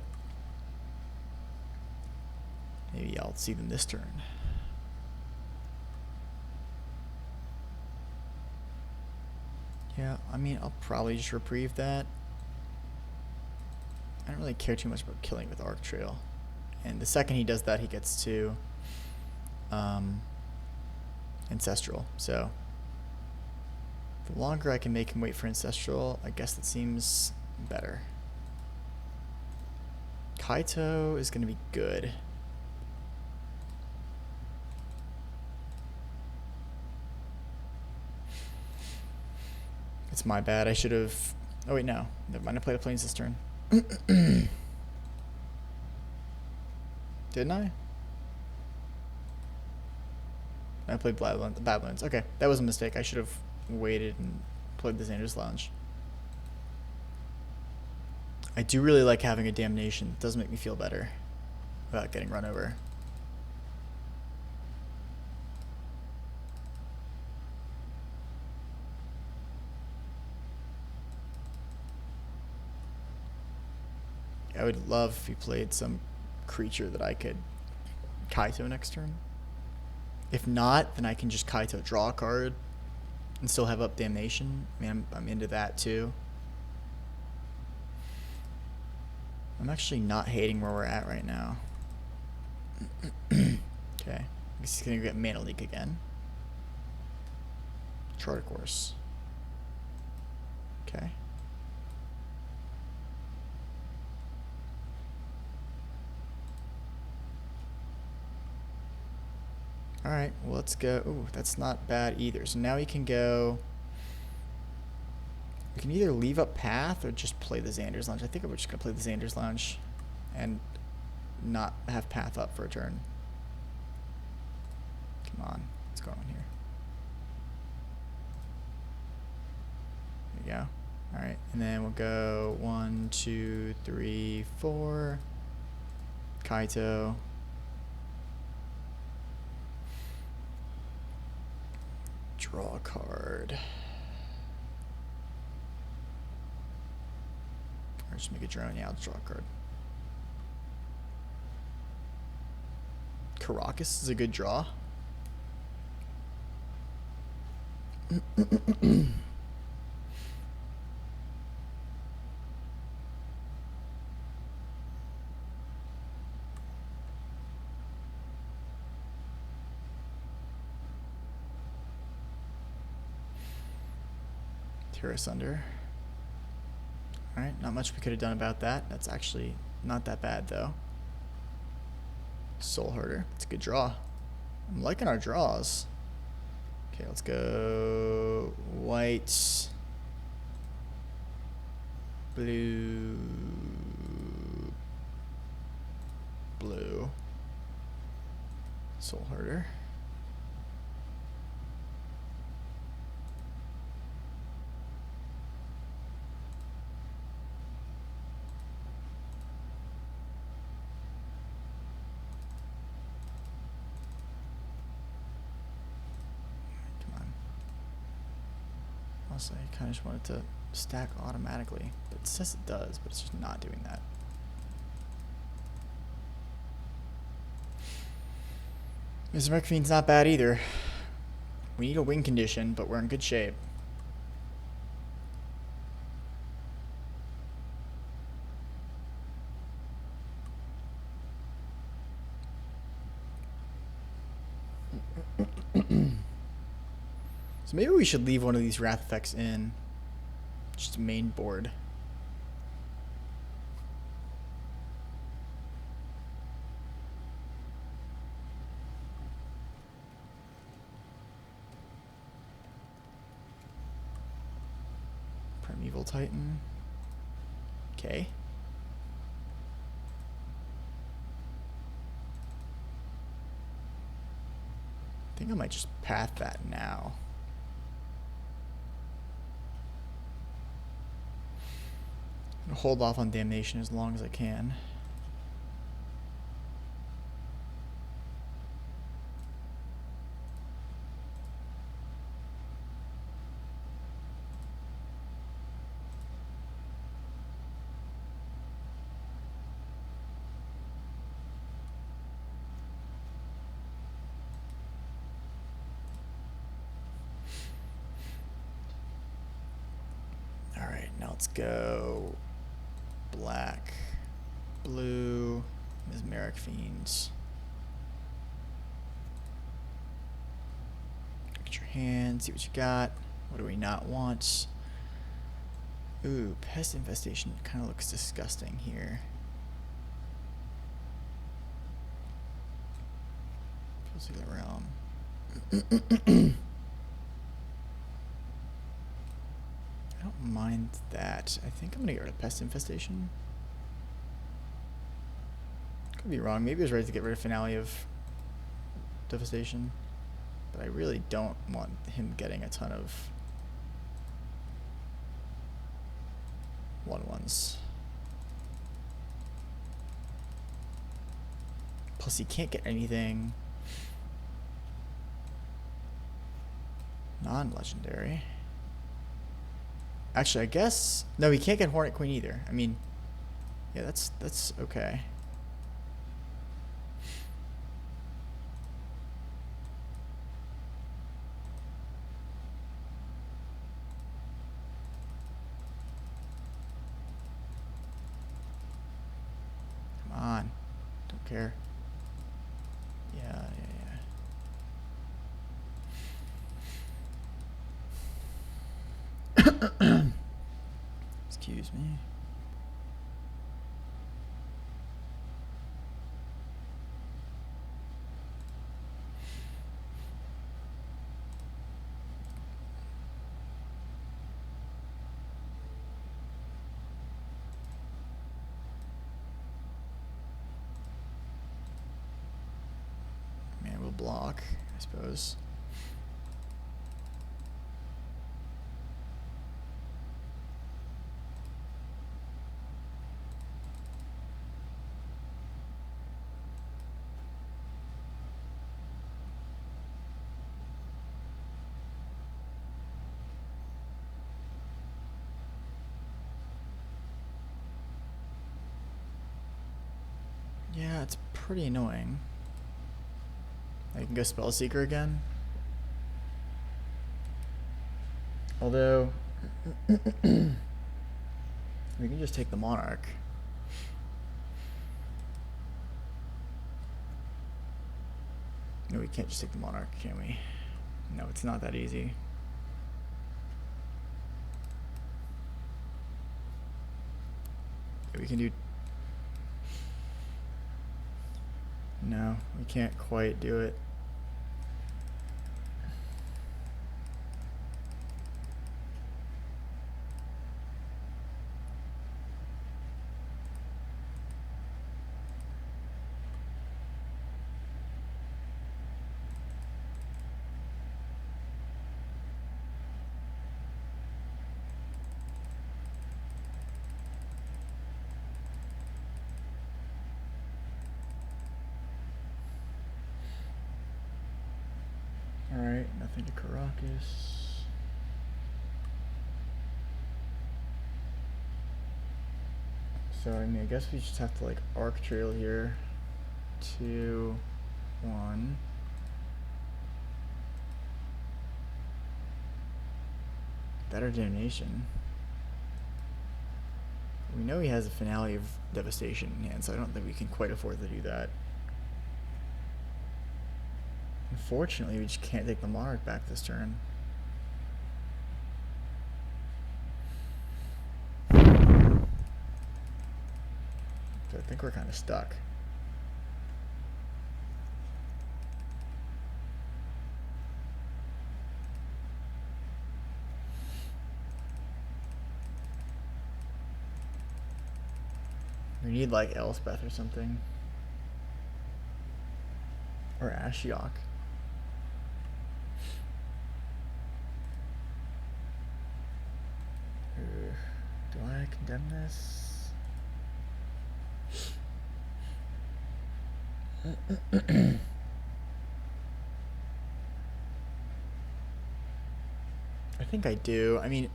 maybe I'll see them this turn. Yeah, I mean, I'll probably just reprieve that. I don't really care too much about killing with Arc Trail. And the second he does that, he gets to Ancestral. So the longer I can make him wait for Ancestral, I guess that seems better. Kaito is going to be good. It's my bad. I should have... Oh, wait, no. Never mind. I played a Plains this turn. Didn't I? I played Badlands. Okay, that was a mistake. I should have waited and played the Xander's Lounge. I do really like having a Damnation. It does make me feel better about getting run over. I would love if he played some creature that I could Kaito next turn. If not, then I can just Kaito draw a card and still have up Damnation. I mean, I'm into that too. I'm actually not hating where we're at right now. Okay. I guess he's going to get Mana Leak again. Charter Course. Okay. Alright, well, let's go. Ooh, that's not bad either. So now we can go... We can either leave up Path or just play the Xander's Lounge. I think we're just going to play the Xander's Lounge and not have Path up for a turn. Come on. What's going on here? There we go. Alright, and then we'll go 1, 2, 3, 4. Kaito. Draw a card. Or just make a drone. Yeah, I'll draw a card. Caracas is a good draw. Tear Asunder. Alright, not much we could have done about that. That's actually not that bad, though. Soul Herder. It's a good draw. I'm liking our draws. Okay, let's go white, blue, blue, Soul Herder. I kind of just wanted to stack automatically. It says it does, but it's just not doing that. Mr. McPheen's not bad either. We need a win condition, but we're in good shape. So maybe we should leave one of these Wrath effects in. Just main board. Evil Titan. Okay. I think I might just path that now. I'm gonna hold off on Damnation as long as I can. Alright, now let's go black, blue, Mesmeric Fiends. Look at your hand, see what you got. What do we not want? Ooh, Pest Infestation kind of looks disgusting here. Feels like the realm. I don't mind that. I think I'm gonna get rid of Pest Infestation. Could be wrong. Maybe I was ready to get rid of Finale of Devastation. But I really don't want him getting a ton of 1/1s. Plus he can't get anything non-legendary. Actually, I guess no, he can't get Hornet Queen either. I mean, yeah, that's okay. Come on, don't care. Yeah. Excuse me. Man, we'll block, I suppose. Yeah, it's pretty annoying. I can go Spellseeker again. Although, we can just take the Monarch. No, we can't just take the Monarch, can we? No, it's not that easy. We can do... No, we can't quite do it. Alright, nothing to Caracas. So, I mean, I guess we just have to, like, Arc Trail here. 2, 1. Better Damnation. We know he has a Finale of Devastation in hand, so I don't think we can quite afford to do that. Unfortunately, we just can't take the Monarch back this turn. So I think we're kind of stuck. We need like Elspeth or something. Or Ashiok. Do I condemn this? I think I do. I mean,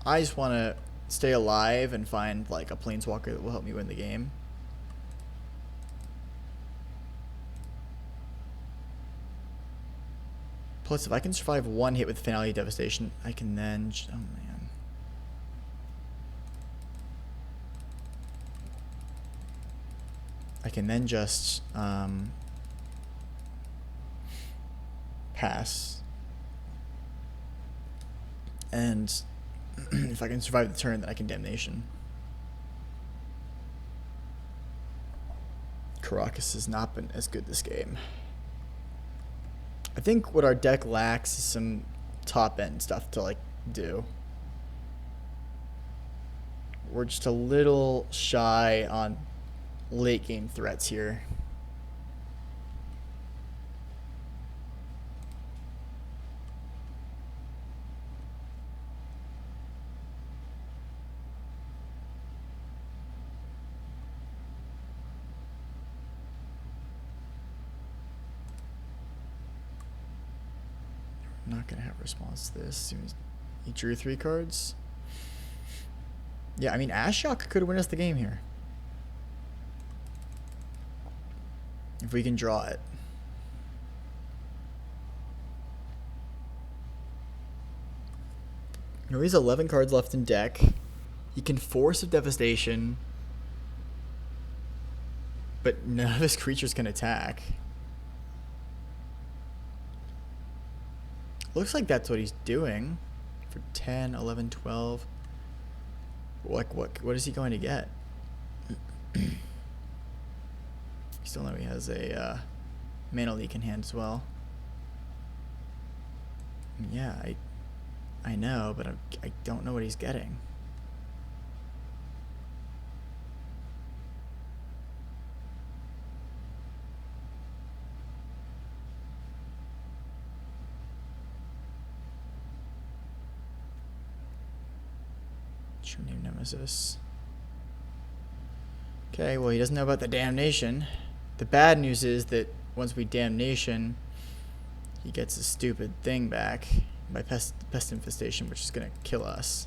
I just want to stay alive and find like a planeswalker that will help me win the game. Plus, if I can survive one hit with Finale Devastation, I can then... Oh, man. I can then just pass. And if I can survive the turn, then I can Damnation. Karakas has not been as good this game. I think what our deck lacks is some top-end stuff to, like, do. We're just a little shy on late-game threats here. I'm not gonna have a response to this. He drew 3 cards. Yeah, I mean, Ashiok could win us the game here. If we can draw it. You know, he has 11 cards left in deck. He can force a Devastation. But none of his creatures can attack. Looks like that's what he's doing. For 10, 11, 12. Like, what is he going to get? You still know he has a Mana Leak in hand as well. Yeah, I know, but I don't know what he's getting. True Name Nemesis. Okay, well, he doesn't know about the Damnation. The bad news is that once we Damnation, he gets a stupid thing back by Pest Infestation, which is going to kill us.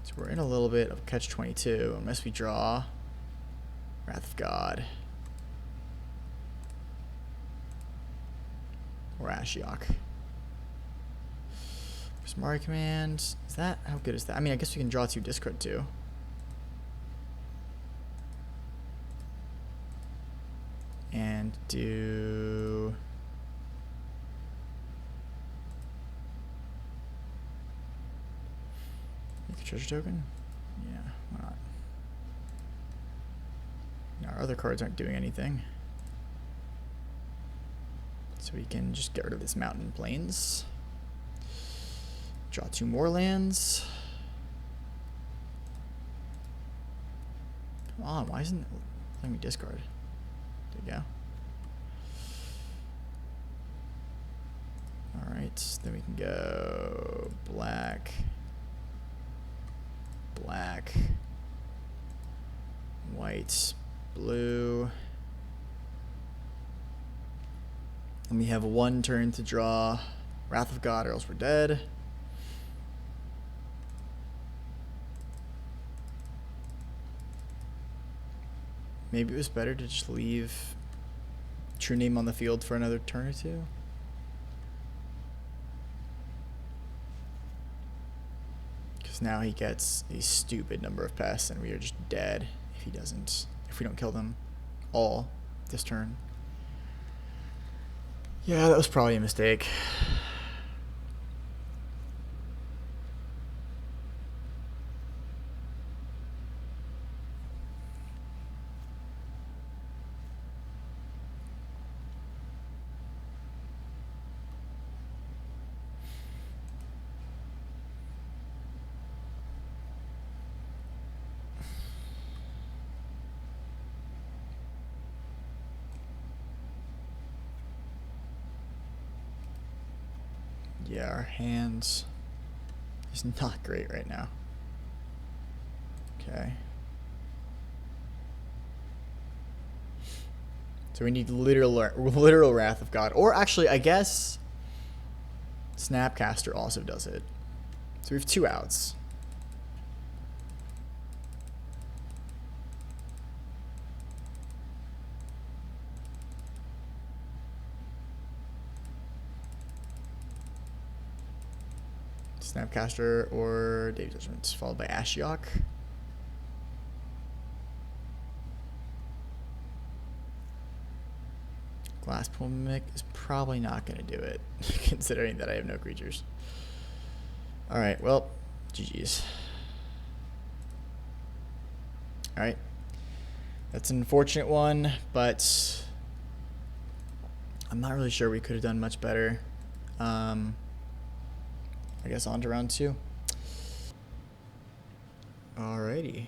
So we're in a little bit of catch-22 unless we draw Wrath of God. Or Ashiok. Prismari Command. Is that... How good is that? I mean, I guess we can draw 2, discard 2. And do... Make a treasure token? Yeah, why not? Now, our other cards aren't doing anything. So we can just get rid of this Mountain Plains. Draw 2 more lands. Come on, why isn't it letting me discard? There you go. Alright, then we can go black, black, white, blue. And we have 1 turn to draw Wrath of God or else we're dead. Maybe it was better to just leave True Name on the field for another turn or 2. Because now he gets a stupid number of pests and we are just dead if he doesn't, if we don't kill them all this turn. Yeah, that was probably a mistake. Yeah, our hands is not great right now. Okay. So we need literal Wrath of God. Or actually, I guess Snapcaster also does it. So we have 2 outs. Snapcaster or Dave's Judgment, followed by Ashiok. Glasspool Mimic is probably not going to do it, considering that I have no creatures. Alright, well, GG's. Alright. That's an unfortunate one, but I'm not really sure we could have done much better. I guess on to round 2. Alrighty.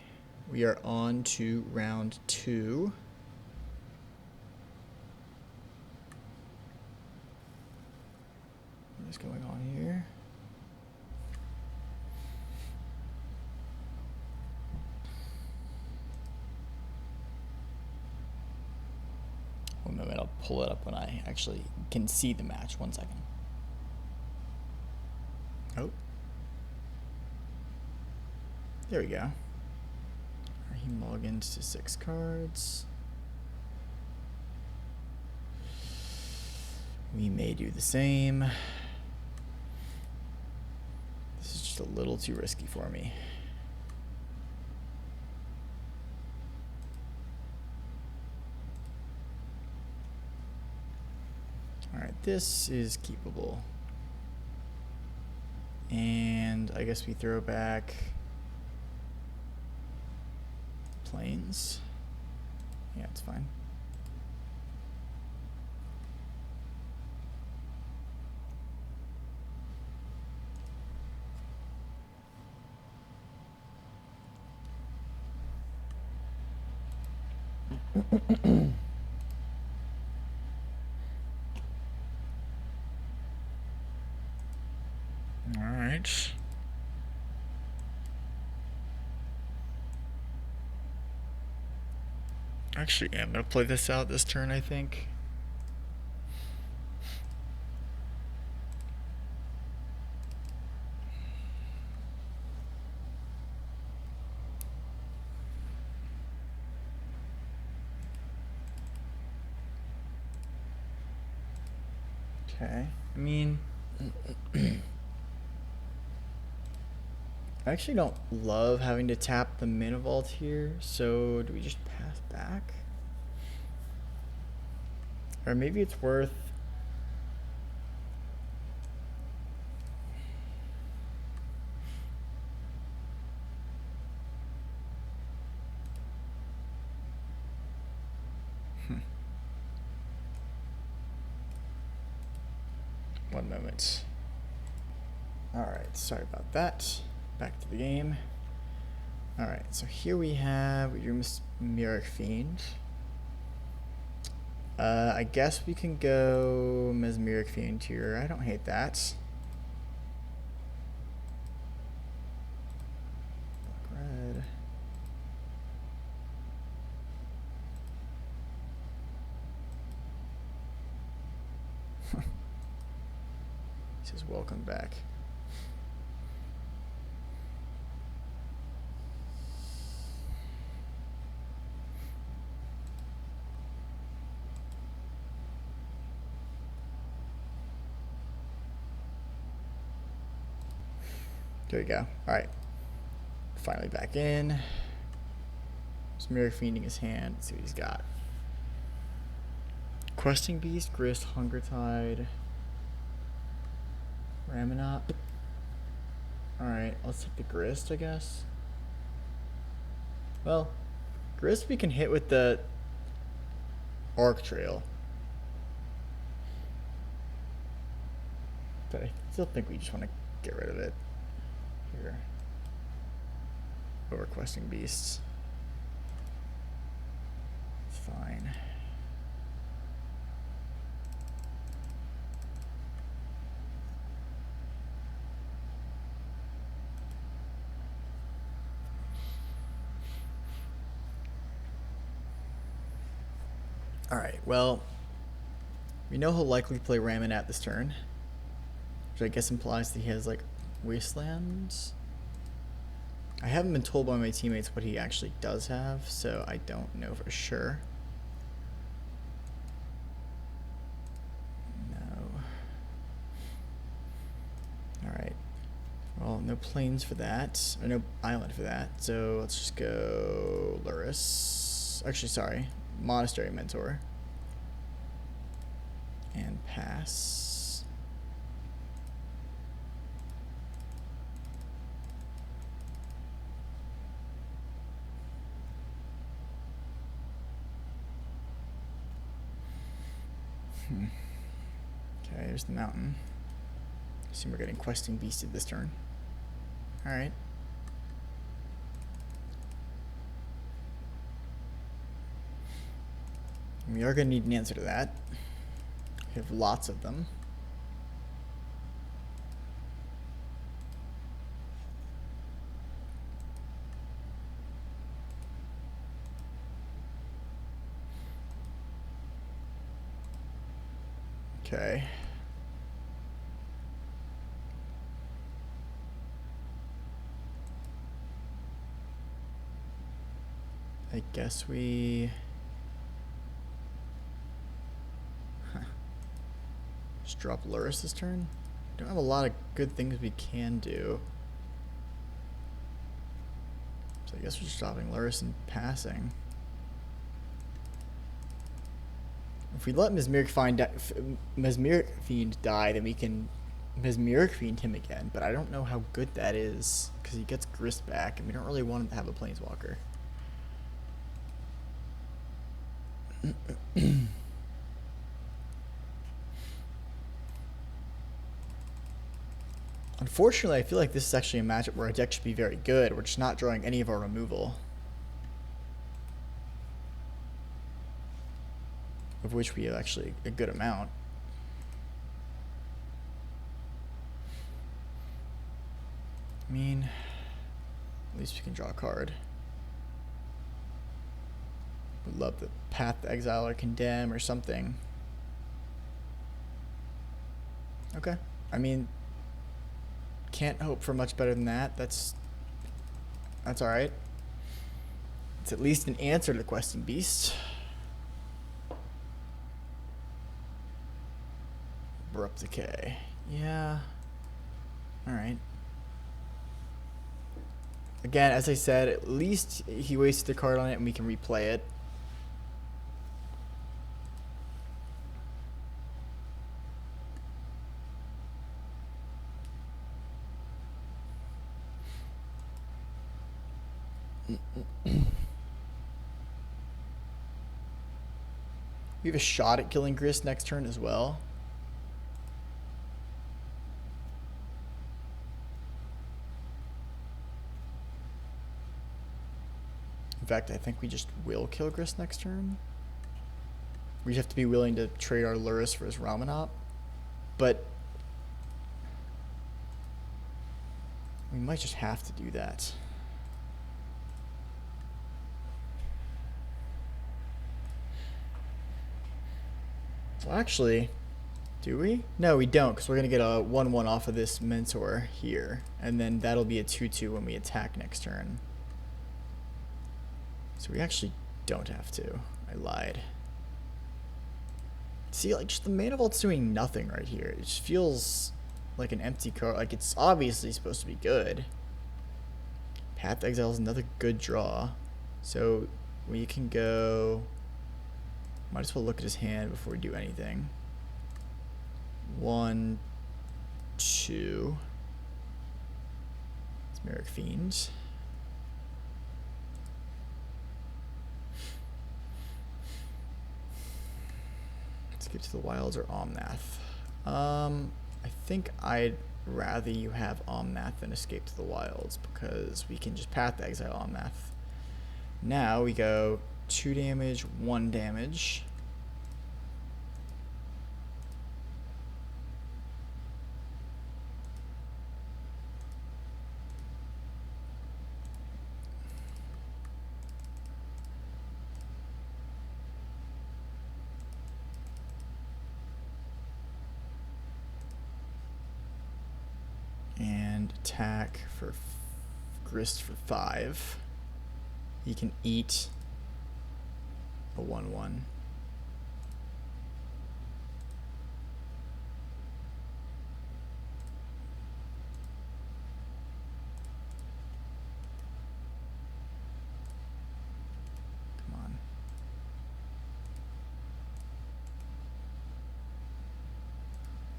We are on to round 2. What is going on here? One moment, I'll pull it up when I actually can see the match. 1 second. Oh. There we go. He mulligans to 6 cards. We may do the same. This is just a little too risky for me. Alright, this is keepable. And I guess we throw back Plains. Yeah, it's fine. All right. Actually, yeah, I'm gonna play this out this turn, I think. Okay. I mean, I actually don't love having to tap the Mana Vault here, so do we just pass back? Or maybe it's worth... One moment. Alright, sorry about that. Back to the game. Alright, so here we have your Mesmeric Fiend. I guess we can go Mesmeric Fiend here. I don't hate that. Black, red. He says, welcome back. There we go. Alright. Finally back in. Mesmeric Fiending his hand. Let's see what he's got. Questing Beast, Grist, Hunger Tide, Raminot. Alright, let's take the Grist, I guess. Well, Grist we can hit with the Arc Trail. But I still think we just want to get rid of it. Here. Over Questing Beasts. It's fine. Alright, well, we know he'll likely play Ramonat this turn, which I guess implies that he has, like, Wastelands. I haven't been told by my teammates what he actually does have, so I don't know for sure. No. Alright. Well, no plains for that, or no island for that, so let's just go Lurrus. Actually, sorry, Monastery Mentor. And pass. Okay, there's the mountain. Assume we're getting Questing Beasted this turn. Alright. We are going to need an answer to that. We have lots of them. Okay. I guess we... Just drop Lurrus this turn? Don't have a lot of good things we can do. So I guess we're just dropping Lurrus and passing. If we let Mesmeric Fiend die, then we can Mesmeric Fiend him again. But I don't know how good that is, because he gets Grist back, and we don't really want him to have a Planeswalker. Unfortunately, I feel like this is actually a matchup where our deck should be very good. We're just not drawing any of our removal. Of which we have actually a good amount. I mean, at least we can draw a card. Would love the Path to Exile or Condemn or something. Okay. I mean, can't hope for much better than that. That's alright. It's at least an answer to the Questing Beast. Abrupt Decay. Yeah. Alright. Again, as I said, at least he wasted the card on it and we can replay it. We have a shot at killing Grist next turn as well. In fact, I think we just will kill Grist next turn. We have to be willing to trade our Lurrus for his Ramunap. But we might just have to do that. Well, actually, do we? No, we don't, because we're going to get a 1-1 off of this Mentor here. And then that'll be a 2-2 when we attack next turn. So we actually don't have to. I lied. See, like, just the Mana Vault's doing nothing right here. It just feels like an empty card. Like, it's obviously supposed to be good. Path to Exile is another good draw. So we can go... Might as well look at his hand before we do anything. 1, 2. Mesmeric Fiend. Escape to the Wilds or Omnath. I think I'd rather you have Omnath than Escape to the Wilds, because we can just Path to Exile Omnath. Now we go 2 damage, 1 damage. attack for grist for 5. He can eat a 1/1. Come on.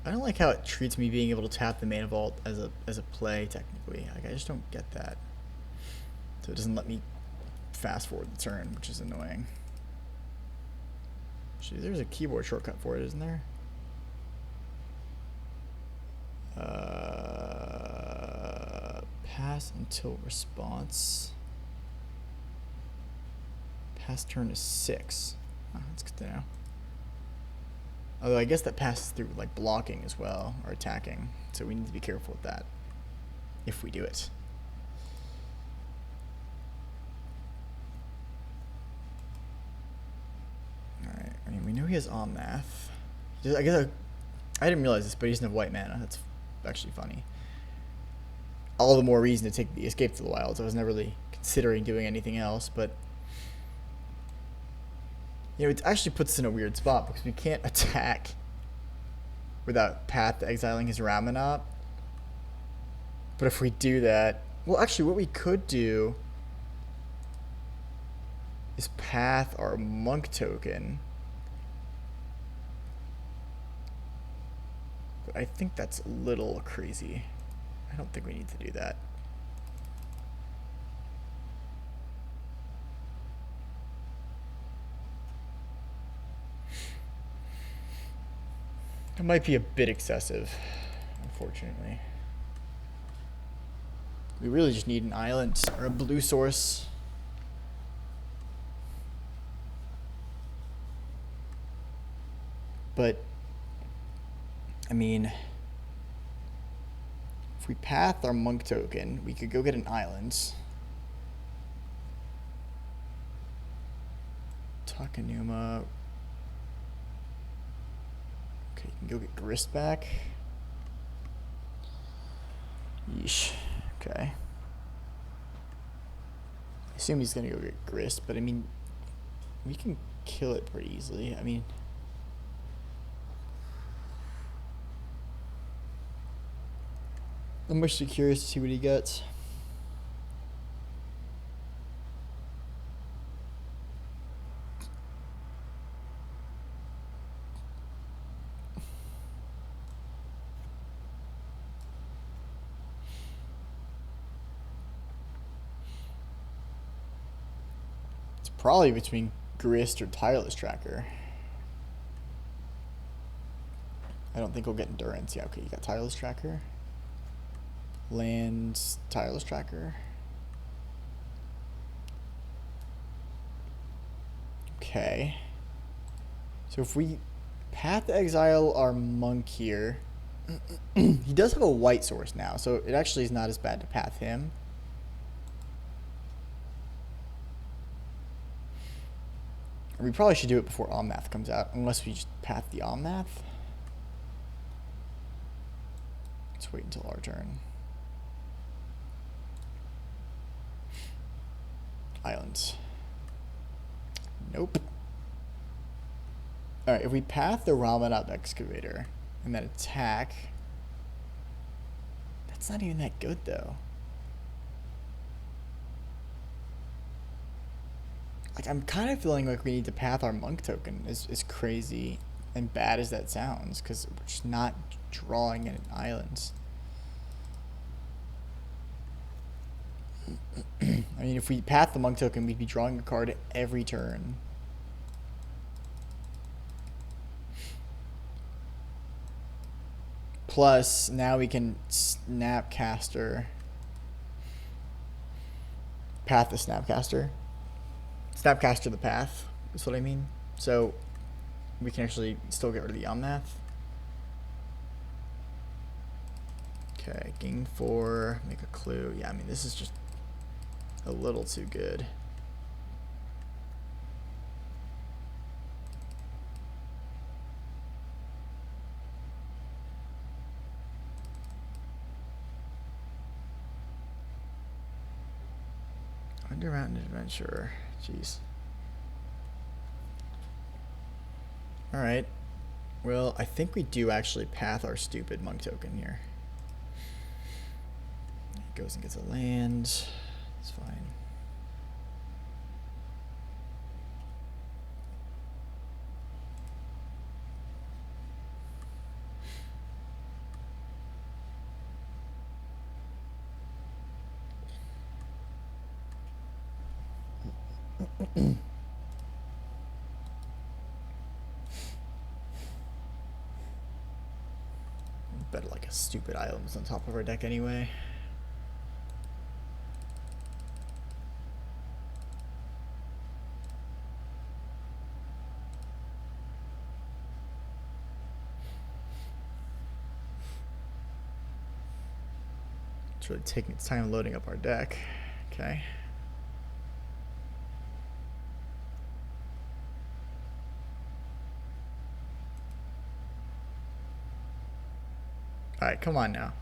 I don't like how it treats me being able to tap the Mana Vault as a play technically. Like, I just don't get that. So it doesn't let me fast forward the turn, which is annoying. Actually, there's a keyboard shortcut for it, isn't there? Pass until response. Pass turn is 6. Oh, that's good to know. Although I guess that passes through like blocking as well, or attacking. So we need to be careful with that if we do it. Alright, I mean, we know he has Omnath. I guess I didn't realize this, but he doesn't have white mana. That's actually funny. All the more reason to take the Escape to the Wilds. I was never really considering doing anything else, but you know, it actually puts us in a weird spot because we can't attack without Path exiling his Ramunap. But if we do that, well, actually, what we could do is Path our Monk token. But I think that's a little crazy. I don't think we need to do that. It might be a bit excessive, unfortunately. We really just need an island or a blue source. But, I mean, if we path our Monk token, we could go get an island. Takenuma. Okay, you can go get Grist back. Yeesh. Okay. I assume he's gonna go get Grist, but I mean, we can kill it pretty easily. I mean, I'm actually curious to see what he gets. It's probably between Grist or Tireless Tracker. I don't think we'll get Endurance. Yeah, okay, you got Tireless Tracker. Land, Tireless Tracker. Okay. So if we Path Exile our Monk here, he does have a white source now, so it actually is not as bad to path him. We probably should do it before Omnath comes out, unless we just path the Omnath. Let's wait until our turn. Islands. Nope. Alright, if we path the Ramunap Excavator and then attack, that's not even that good though. Like, I'm kind of feeling like we need to path our Monk token, as crazy and bad as that sounds, because we're just not drawing in islands. I mean, if we path the Monk token, we'd be drawing a card every turn. Plus, now we can Snapcaster. Path the Snapcaster. Snapcaster the path, is what I mean. So, we can actually still get rid of the Omnath. Okay, gain 4, make a clue. Yeah, I mean, this is just a little too good. Undermountain Adventurer. Jeez. Alright. Well, I think we do actually path our stupid monk token here. He goes and gets a land. It's fine. Better like a stupid island was on top of our deck anyway. It's really taking its time loading up our deck. Okay. Alright, come on now.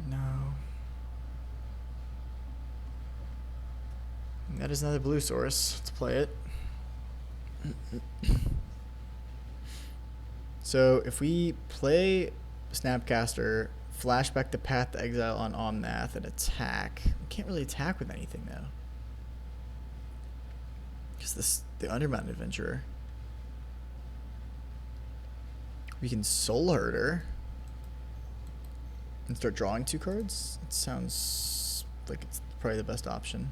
No. That is another blue source. Let's play it. So if we play Snapcaster, flashback to Path to Exile on Omnath and attack. We can't really attack with anything though. Because the Undermountain Adventurer. We can Soul Herder and start drawing 2 cards. It sounds like it's probably the best option.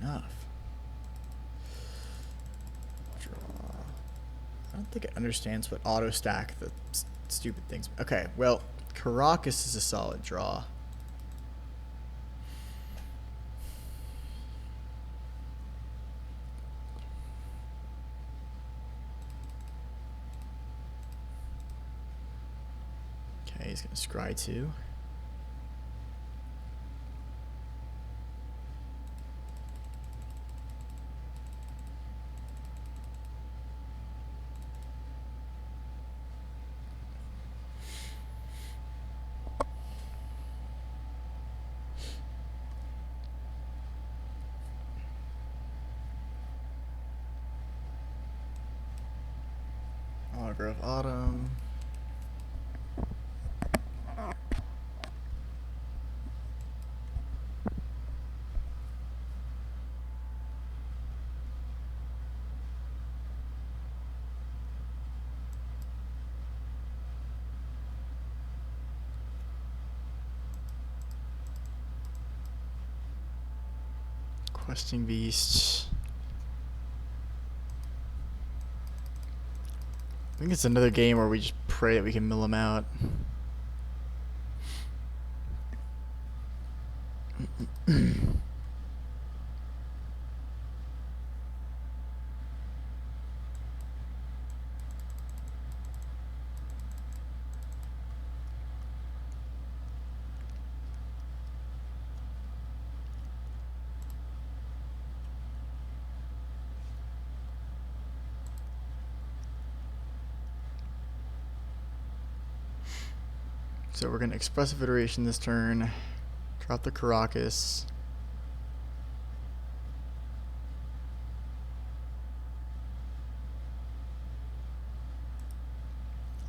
Enough. Draw. I don't think it understands what auto stack the stupid things. Okay, well, Karakas is a solid draw. Okay, he's gonna scry 2. Augur of Autumn. Questing Beast. I think it's another game where we just pray that we can mill him out. So we're going to Expressive Iteration this turn, drop the Karakas.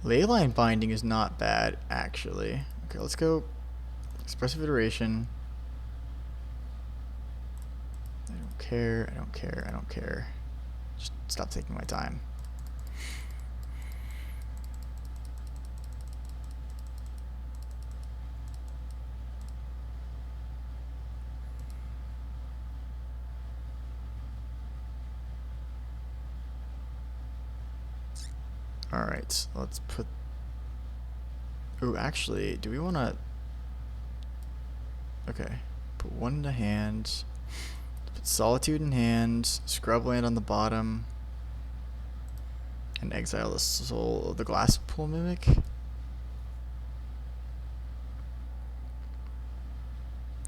Leyline Binding is not bad, actually. Okay, let's go Expressive Iteration. I don't care, I don't care, I don't care. Just stop taking my time. Alright, let's put... Ooh, actually, do we want to... Okay, put 1 in the hand. Put Solitude in hand. Scrubland on the bottom. And exile the soul of the glass pool mimic.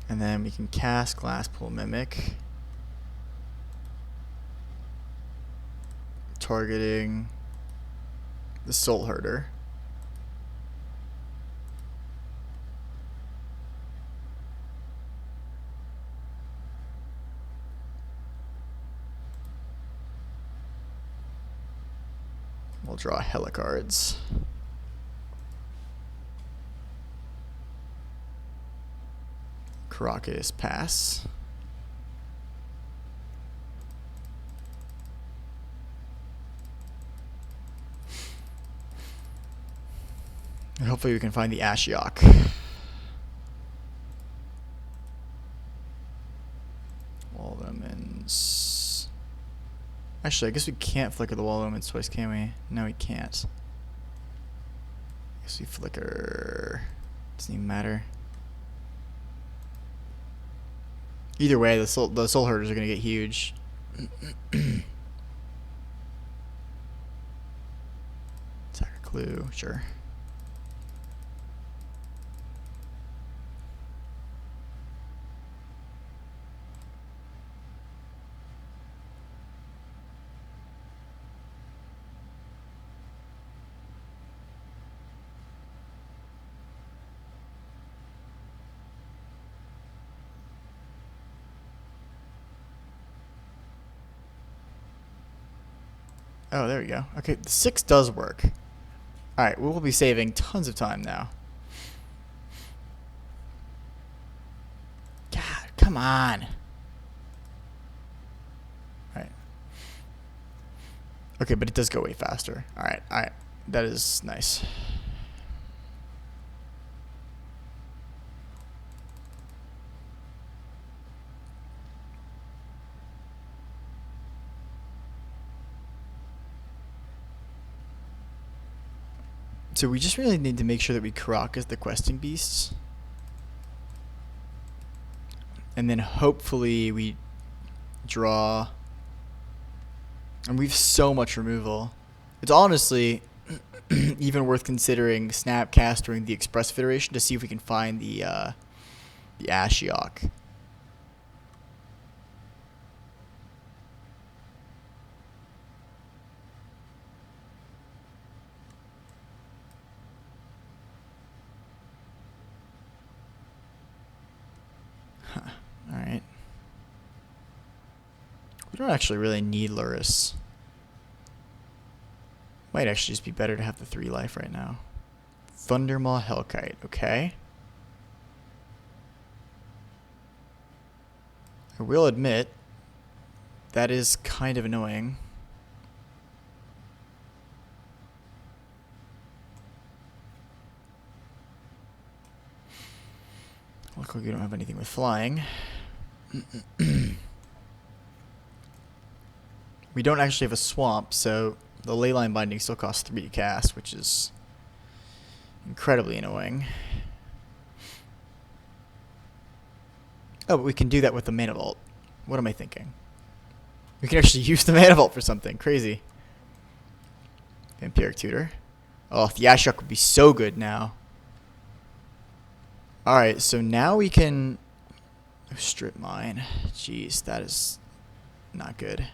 And then we can cast glass pool mimic. Targeting the soul herder. We'll draw Helicards. Karakas pass. And hopefully we can find the Ashiok. Wall of Omens. Actually, I guess we can't flicker the Wall of Omens twice, can we? No, we can't. I guess we flicker. Doesn't even matter. Either way, the soul herders are gonna get huge. Attack a clue, sure. Oh, there we go. Okay, the 6 does work. Alright, we will be saving tons of time now. God, come on. Alright. Okay, but it does go way faster. Alright, alright. That is nice. So we just really need to make sure that we Karakas the questing beasts. And then hopefully we draw. And we have so much removal. It's honestly even worth considering Snapcastering the Express Federation to see if we can find the Ashiok. Alright. We don't actually really need Lurrus. Might actually just be better to have the 3 life right now. Thundermaw Hellkite, okay. I will admit, that is kind of annoying. Luckily we don't have anything with flying. We don't actually have a swamp, so the Leyline Binding still costs 3 to cast, which is incredibly annoying. Oh, but we can do that with the Mana Vault. What am I thinking? We can actually use the Mana Vault for something. Crazy. Vampiric Tutor. Oh, the Ashiok would be so good now. Alright, so now we can strip mine. Jeez, that is not good.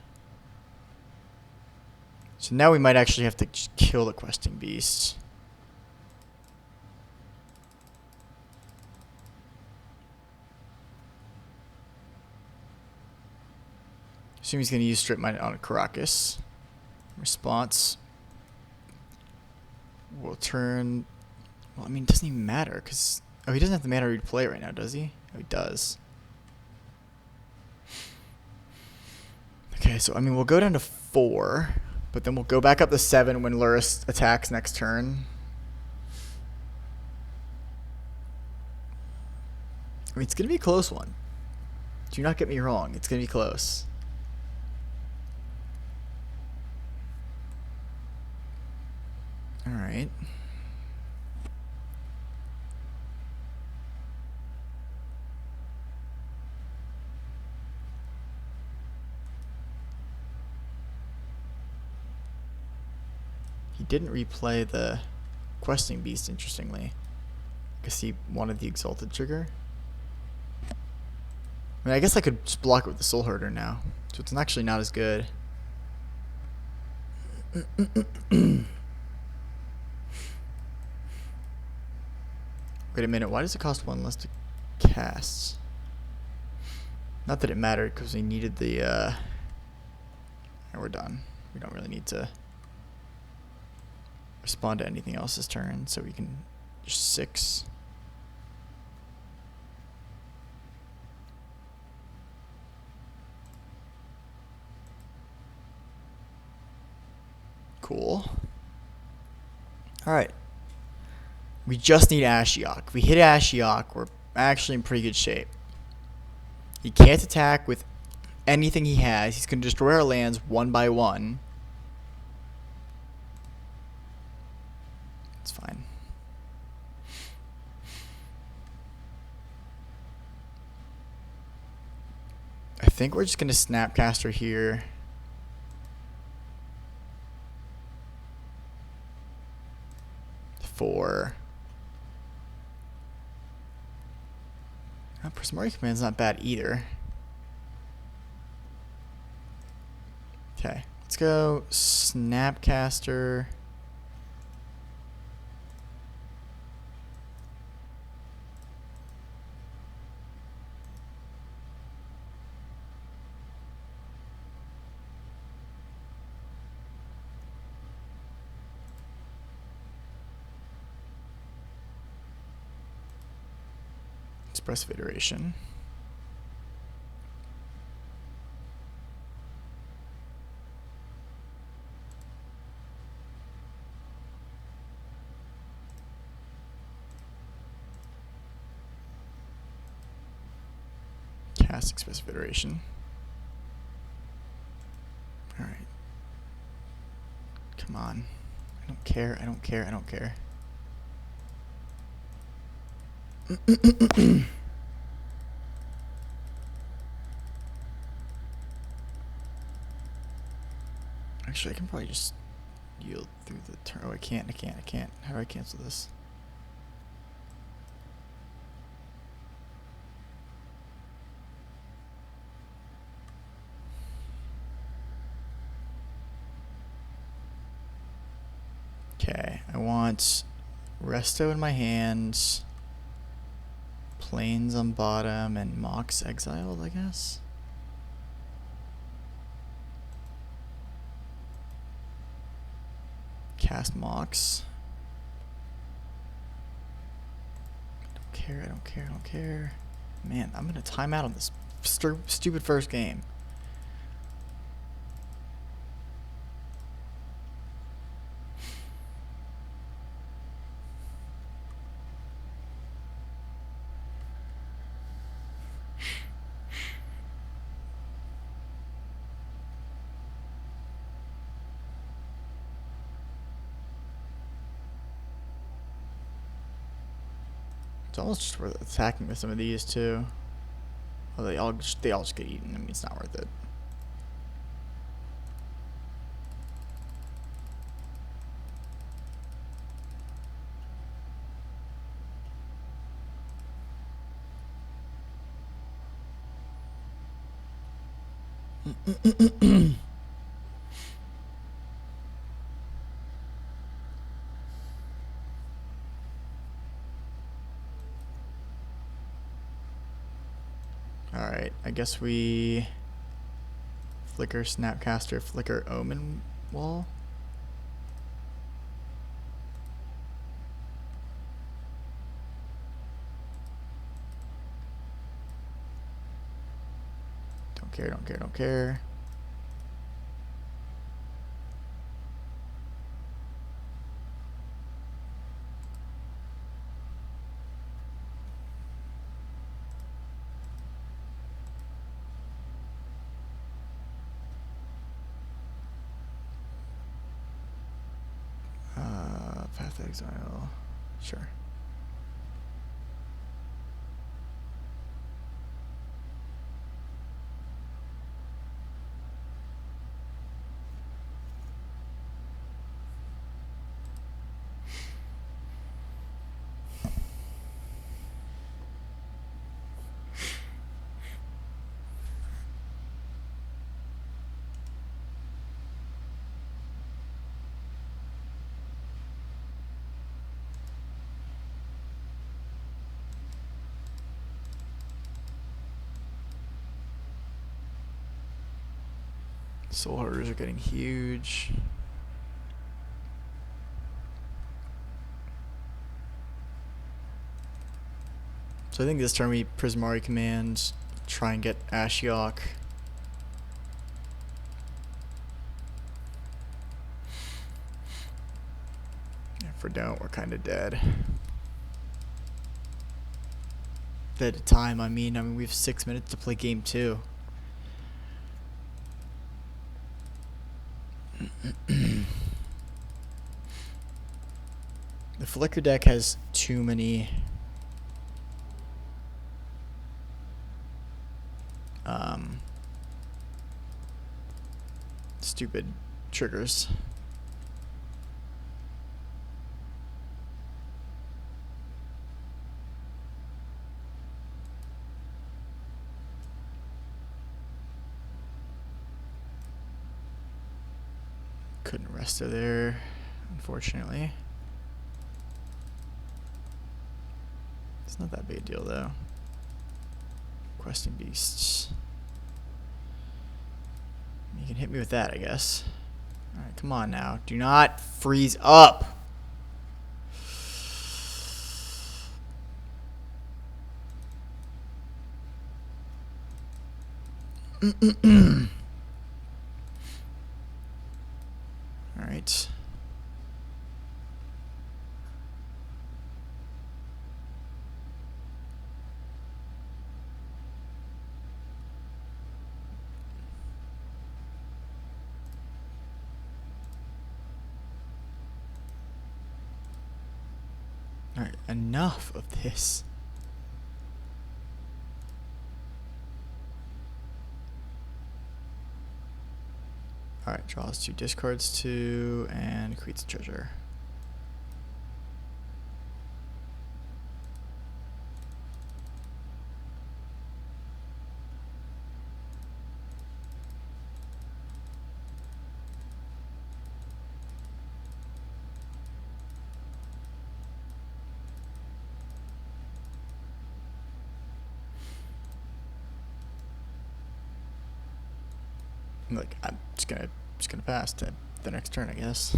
So now we might actually have to just kill the questing beast. Assume he's going to use strip mine on a Karakas. Response. We'll turn. Well, I mean, it doesn't even matter because. Oh, he doesn't have the mana to play right now, does he? Oh, he does. Okay, so I mean, we'll go down to 4, but then we'll go back up to 7 when Lurrus attacks next turn. I mean, it's gonna be a close one. Do not get me wrong; it's gonna be close. All right. He didn't replay the questing beast, interestingly. I guess he wanted the exalted trigger. I mean, I guess I could just block it with the soul herder now, so it's actually not as good. Wait a minute, why does it cost 1 less to cast? Not that it mattered, because we needed the, and we're done. We don't really need to respond to anything else this turn, so we can just 6. Cool. Alright. We just need Ashiok. If we hit Ashiok, we're actually in pretty good shape. He can't attack with anything he has. He's going to destroy our lands one by one. It's fine. I think we're just going to Snapcaster here. For Prismari Command's not bad either. Okay, let's go Snapcaster. Expressive Iteration. Cast Expressive Iteration. Alright. Come on. I don't care, I don't care, I don't care. Actually, I can probably just yield through the turn. Oh, I can't. How do I cancel this? Okay, I want Resto in my hands, Plains on bottom, and Mox exiled, I guess. Cast Mox. I don't care. Man, I'm gonna time out on this stupid first game. It's almost just worth attacking with some of these too. Oh, they all just get eaten. I mean, it's not worth it. Alright, I guess we flicker Snapcaster, flicker Omen Wall. Don't care. Path Exile. Sure. Soul Hoarders are getting huge. So I think this turn we Prismari command, try and get Ashiok. If we don't, we're kind of dead. Dead to time, I mean we have 6 minutes to play game 2. The Flicker deck has too many stupid triggers. Couldn't rest her there, unfortunately. It's not that big a deal though. Questing beasts. You can hit me with that, I guess. Alright, come on now. Do not freeze up! Alright. Alright, enough of this. Alright, draws 2, discards 2, and creates a treasure. Like, I'm just gonna pass to the next turn, I guess.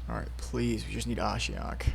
Alright, please, we just need Ashiok.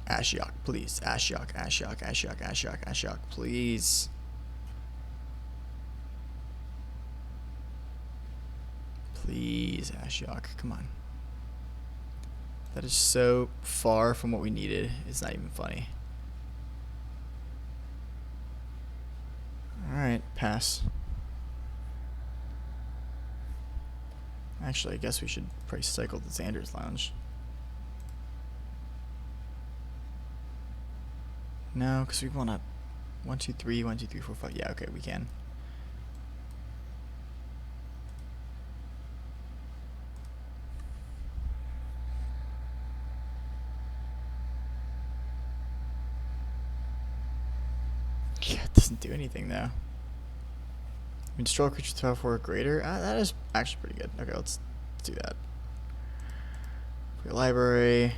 Ashiok, please. Ashiok, Ashiok, Ashiok, Ashiok, Ashiok, please. Please, Ashiok, come on. That is so far from what we needed. It's not even funny. Alright, pass. Actually, I guess we should price cycle to Xander's Lounge. No, because we want to 1, 2, 3, 1, 2, 3, 4, 5. Yeah, okay, we can. Yeah, it doesn't do anything though. I mean, destroy creatures throw 4 or greater. That is actually pretty good. Okay, let's do that. For your library.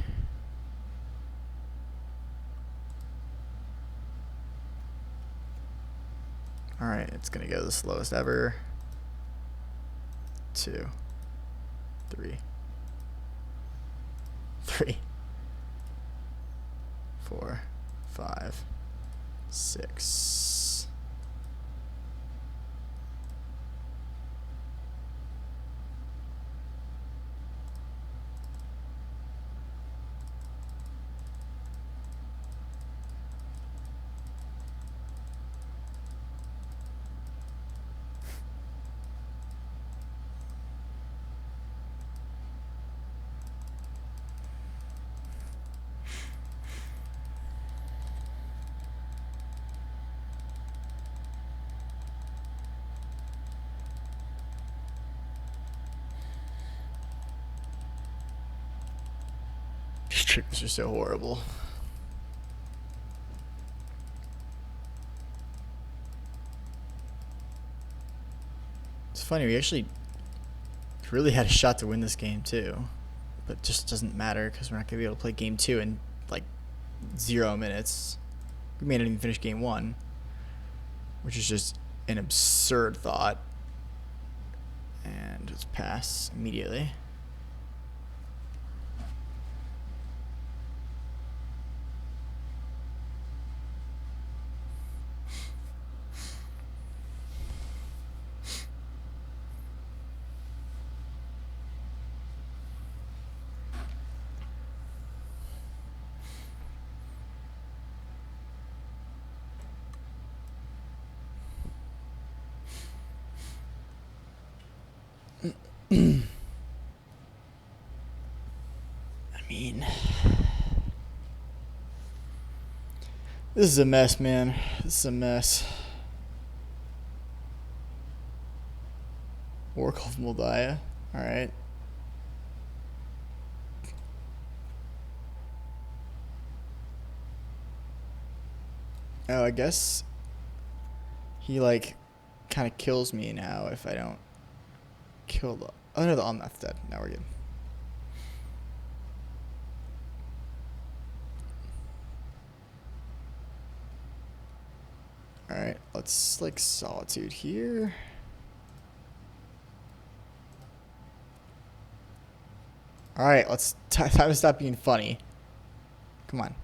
Alright, it's gonna go the slowest ever. 2, 3, 3, 4, 5, 6. Tricks are so horrible. It's funny, we actually really had a shot to win this game too, but it just doesn't matter because we're not gonna be able to play game 2 in like 0 minutes. We may not even finish game 1, which is just an absurd thought. And let's pass immediately. I mean, this is a mess, man. This is a mess. Oracle of Moldiah. Alright. Oh, I guess he, like, kind of kills me now if I don't kill the... Oh, no, the Omnath's dead. Now we're good. Alright, let's, like, Solitude here. Alright, let's... time to stop being funny. Come on.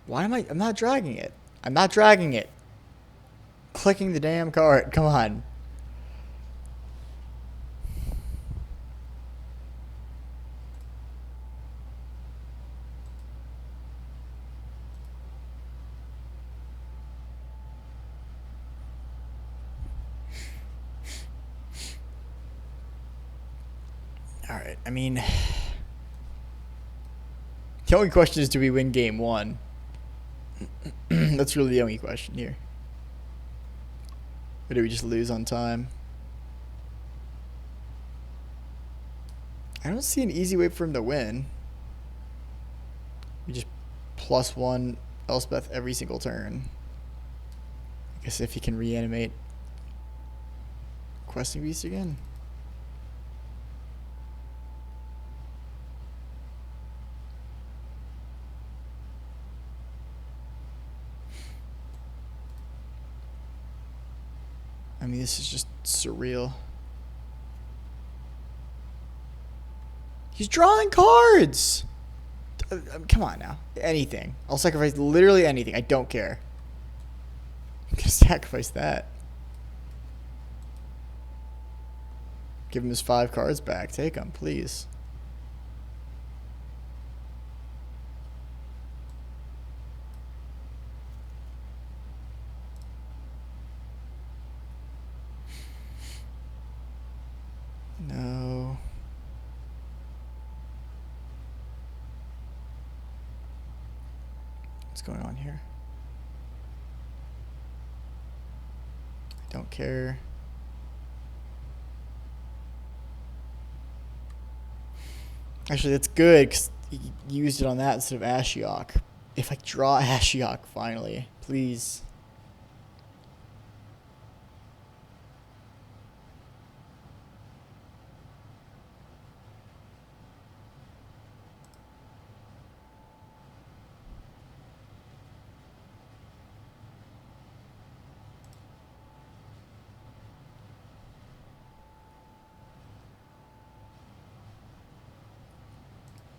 Why am I... I'm not dragging it. I'm not dragging it. Clicking the damn card. Come on. Alright, I mean... The only question is, do we win game 1? That's really the only question here. Or do we just lose on time? I don't see an easy way for him to win. We just +1 Elspeth every single turn. I guess if he can reanimate Questing Beast again. I mean, this is just surreal. He's drawing cards! Come on now. Anything. I'll sacrifice literally anything. I don't care. I'm gonna sacrifice that. Give him his 5 cards back. Take them, please. No. What's going on here? I don't care. Actually, that's good because he used it on that instead of Ashiok. If I draw Ashiok finally, please.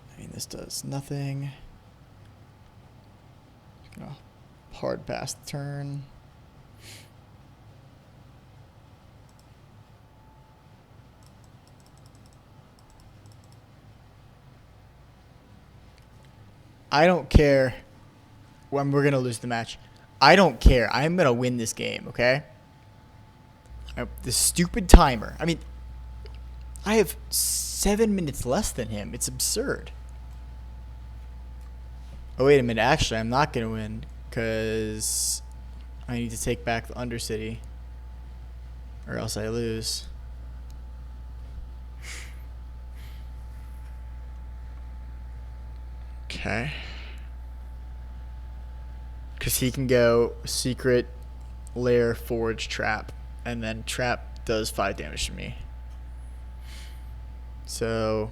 I mean, this does nothing. Just gonna hard pass the turn. I don't care when we're gonna lose the match. I don't care. I'm gonna win this game, okay? The stupid timer. I mean, I have 7 minutes less than him. It's absurd. Oh, wait a minute. Actually, I'm not gonna win because I need to take back the Undercity or else I lose. Okay. Because he can go secret lair forge trap, and then trap does 5 damage to me. So,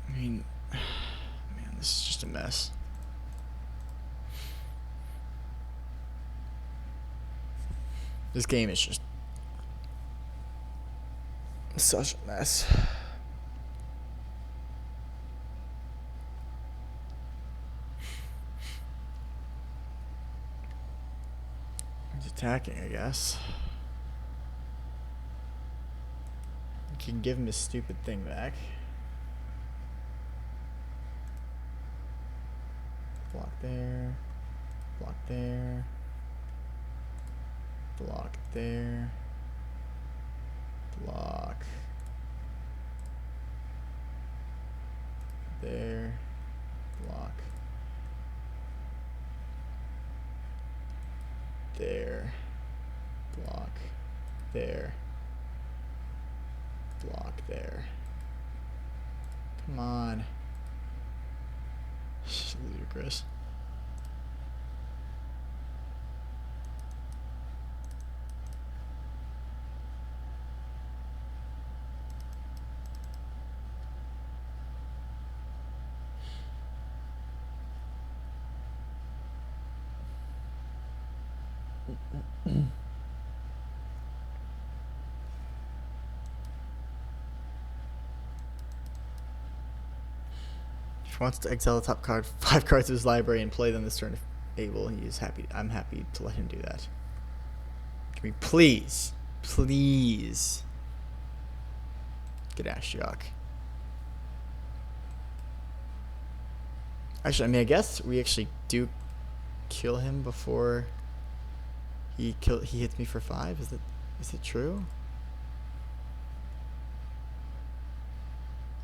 I mean, man, this is just a mess. This game is just such a mess. He's attacking, I guess. You can give him his stupid thing back. Block there. Block there. Block there. Block. There. Block. There. Block. There. Block there. Come on. It's ludicrous. If he wants to exile the top card, 5 cards of his library and play them this turn if able, he is happy. I'm happy to let him do that. Can we please get Ashiok? Actually, I mean, I guess we actually do kill him before he hits me for 5. Is it true?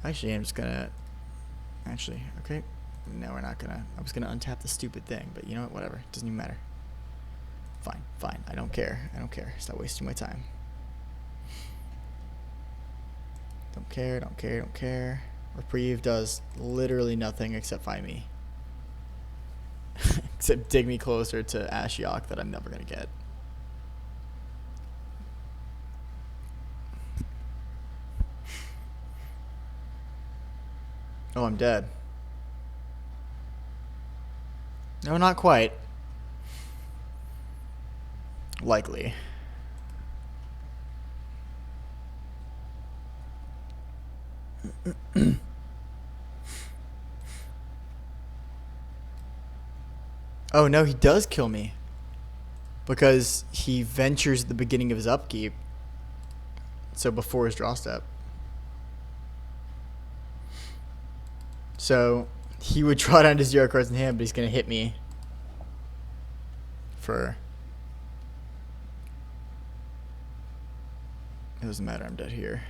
Actually, I'm just gonna. Actually, okay. No, we're not gonna. I was gonna untap the stupid thing, but you know what? Whatever. It doesn't even matter. Fine. I don't care. Stop wasting my time. Don't care. Reprieve does literally nothing except find me. Except dig me closer to Ashiok that I'm never gonna get. Oh, I'm dead. No, not quite. Likely. Oh, no, he does kill me. Because he ventures at the beginning of his upkeep. So before his draw step. So he would draw down to 0 cards in hand, but he's going to hit me for... It doesn't matter, I'm dead here.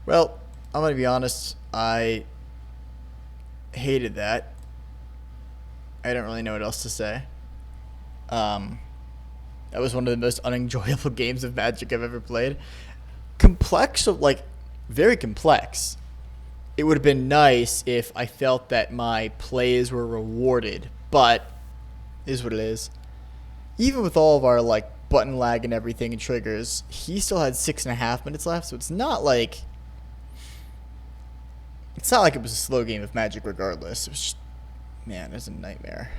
Well, I'm going to be honest, I hated that. I don't really know what else to say. That was one of the most unenjoyable games of Magic I've ever played. Complex, like, very complex. It would have been nice if I felt that my plays were rewarded, but it is what it is. Even with all of our, like, button lag and everything and triggers, he still had 6.5 minutes left, so it's not like it was a slow game of Magic regardless. It was just, man, it's a nightmare.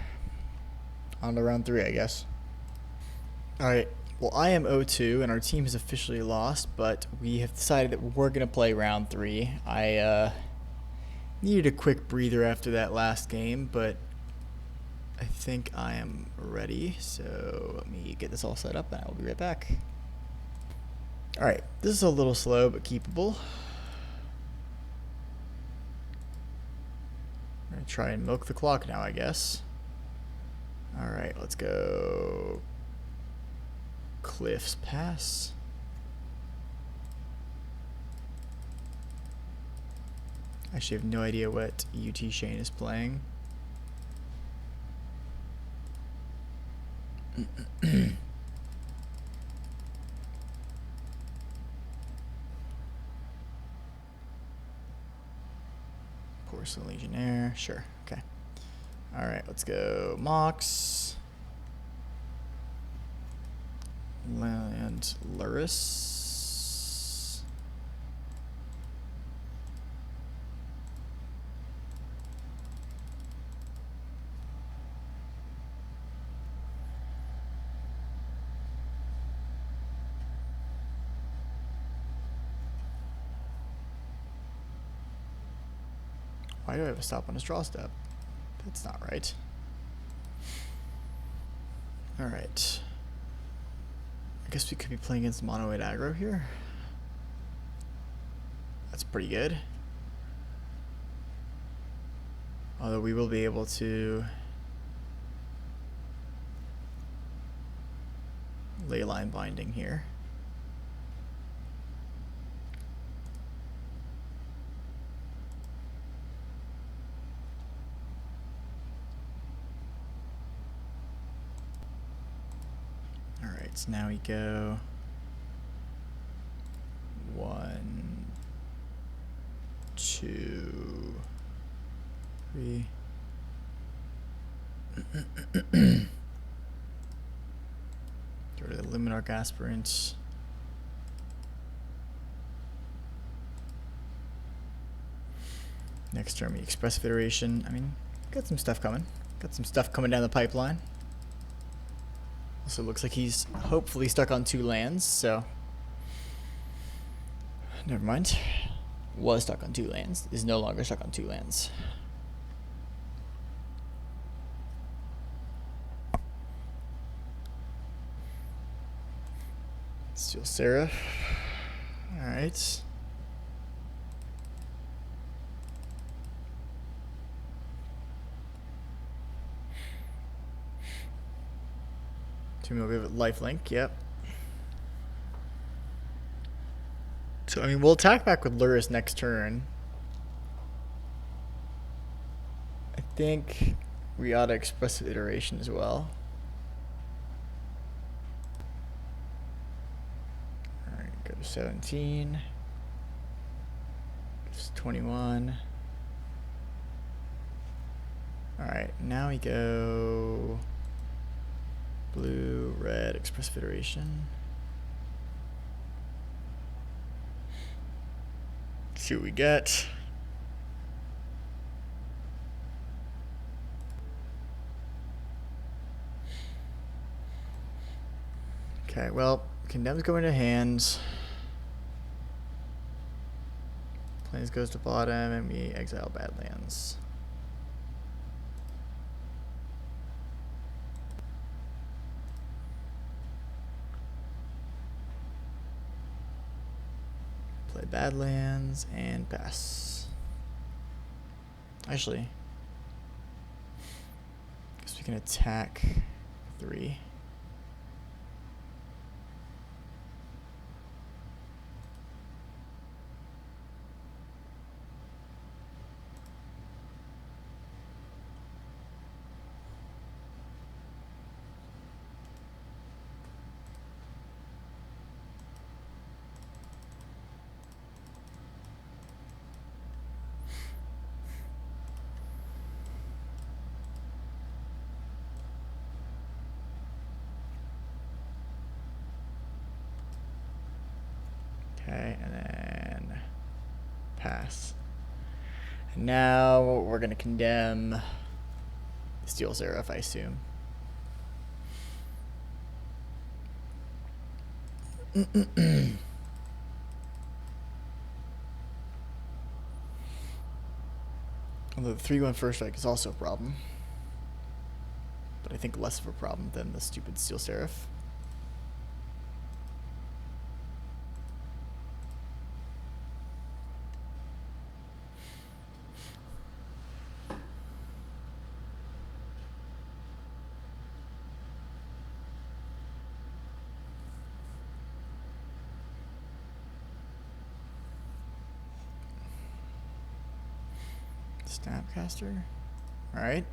On to round 3, I guess. Alright, well, I am 0-2, and our team has officially lost, but we have decided that we're going to play round 3. I needed a quick breather after that last game, but I think I am ready, so let me get this all set up, and I will be right back. Alright, this is a little slow, but keepable. I'm going to try and milk the clock now, I guess. Alright, let's go Cliff's Pass. I actually have no idea what UT Shane is playing. Merciless Legionnaire. Sure. Okay. All right. Let's go. Mox. Land Luris. Why do I have a stop on his draw step? That's not right. Alright. I guess we could be playing against mono 8 aggro here. That's pretty good. Although we will be able to ley line binding here. Alright, so now we go 1, 2, 3. Get rid of the Luminarch Aspirant. Next turn we Expressive Iteration. I mean, got some stuff coming. Got some stuff coming down the pipeline. Also looks like he's hopefully stuck on 2 lands, so never mind. Was stuck on 2 lands. Is no longer stuck on 2 lands. Steel Seraph. Alright. We'll give it lifelink, yep. So, I mean, we'll attack back with Luris next turn. I think we ought to Expressive Iteration as well. Alright, go to 17. It's 21. Alright, now we go blue, red, Expressive Iteration. See what we get. Okay, well, Condemns go into hands. Plains goes to bottom, and we exile Badlands. Play Badlands and pass. Actually, guess we can attack 3. Okay, and then pass. And now we're going to condemn Steel Seraph, I assume. Although the 3-1 first strike is also a problem. But I think less of a problem than the stupid Steel Seraph. Snapcaster. Alright.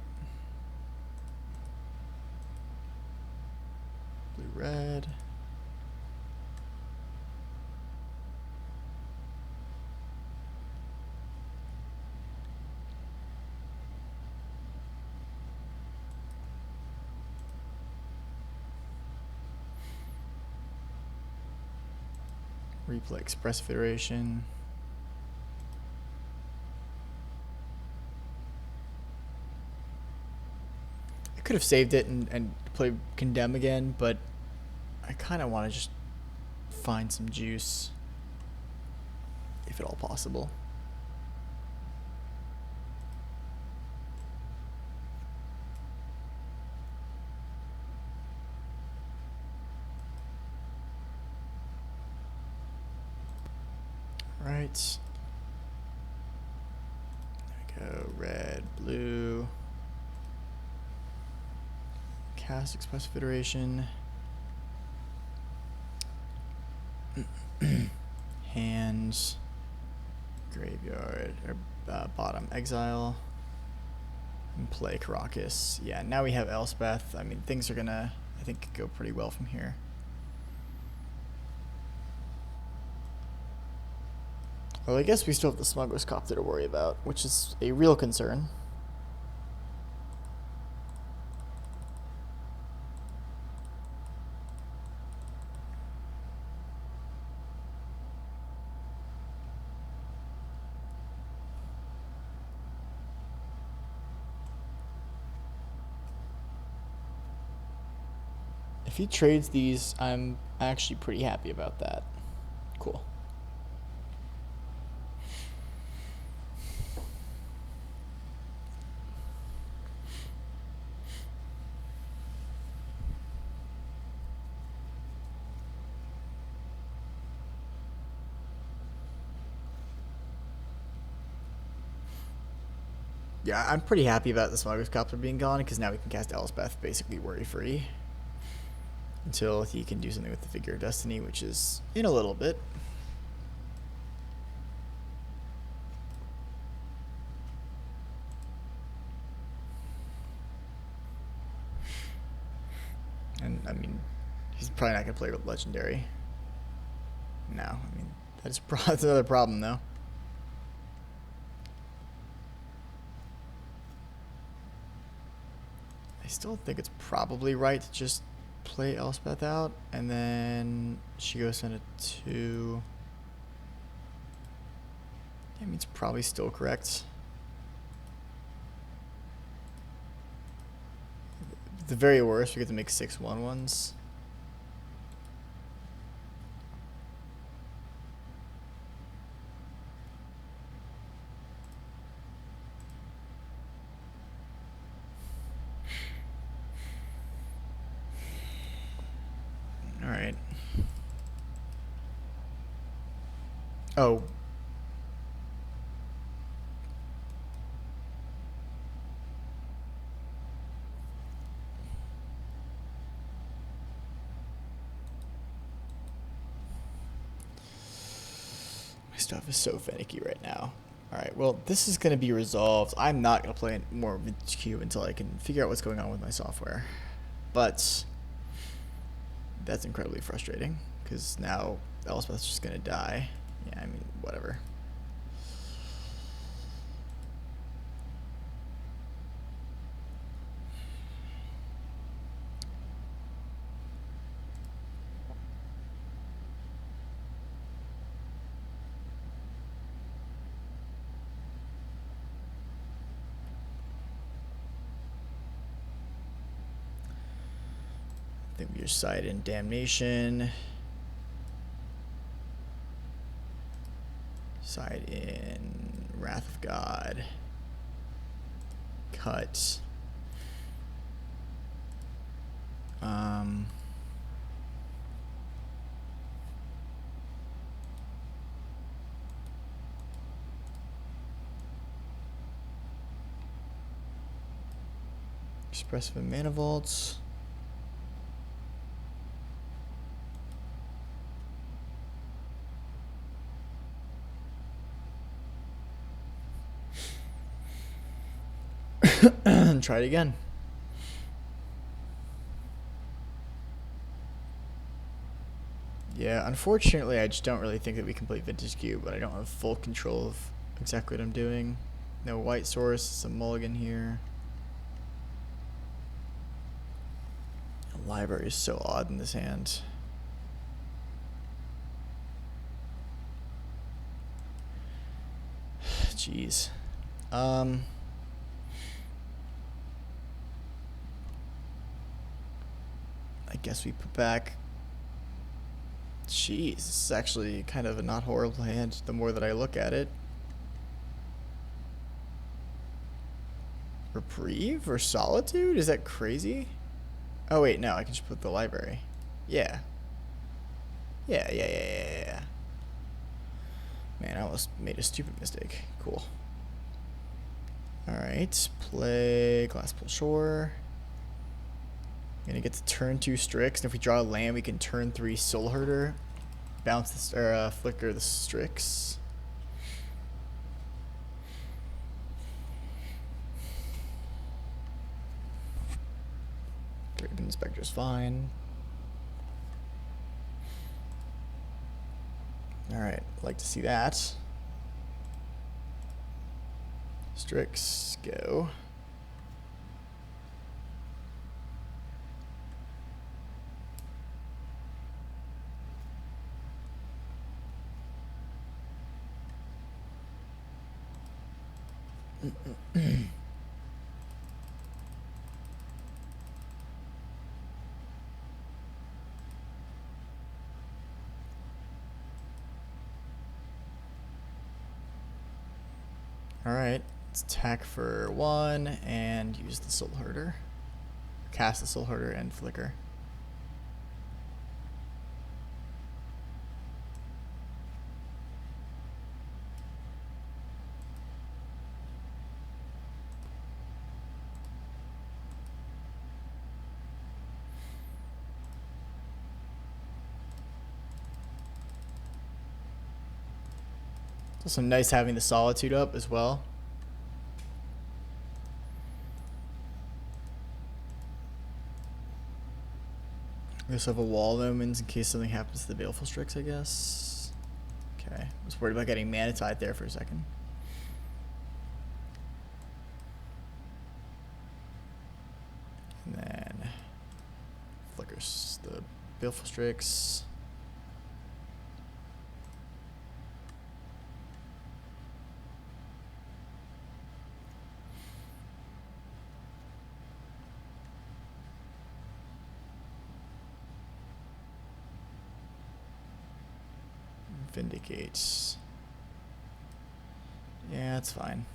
Blue red. Replay Express Federation. I could have saved it and played Condemn again, but I kind of want to just find some juice, if at all possible. Right. There we go. Red, blue. Cast Express Federation. Hands. Graveyard. Or bottom. Exile. And play Karakas. Yeah, now we have Elspeth. I mean, things are gonna, I think, go pretty well from here. Well, I guess we still have the Smuggler's Copter to worry about, which is a real concern. If he trades these, I'm actually pretty happy about that. Cool. Yeah, I'm pretty happy about the Smuggler's Copter being gone, because now we can cast Elspeth basically worry-free. Until he can do something with the Figure of Destiny, which is in a little bit. And, I mean, he's probably not going to play with Legendary. No, I mean, that's another problem, though. I still think it's probably right to just play Elspeth out, and then she goes into 2. I mean, it's probably still correct. At the very worst, we get to make 6 1/1s. All right. Oh. My stuff is so finicky right now. Alright, well, this is going to be resolved. I'm not going to play more Vintage Cube until I can figure out what's going on with my software. But that's incredibly frustrating, because now Elspeth's just going to die. Yeah, I mean, whatever. I think we just side in Damnation. Side in Wrath of God. Cut. Expressive Mana Vaults. Try it again. Yeah, unfortunately, I just don't really think that we can play Vintage Cube, but I don't have full control of exactly what I'm doing. No white source, some mulligan here. The library is so odd in this hand. Jeez. I guess we put back. Jeez, this is actually kind of a not horrible hand the more that I look at it. Reprieve or Solitude? Is that crazy? Oh wait, no, I can just put the library. Yeah. Yeah. Man, I almost made a stupid mistake. Cool. Alright, play Glasspool Shore. Gonna get to turn 2 Strix, and if we draw a land, we can turn 3 Soul Herder. Bounce this, or flicker the Strix. Draven Inspector's fine. Alright, like to see that. Strix, go. Alright, let's attack for 1 and use the Soul Herder. Cast the Soul Herder and flicker. It's also nice having the Solitude up as well. We also have a Wall of Omens in case something happens to the Baleful Strix, I guess. Okay, I was worried about getting Mana Tide there for a second. And then flickers the Baleful Strix. Vindicates. Yeah, that's fine.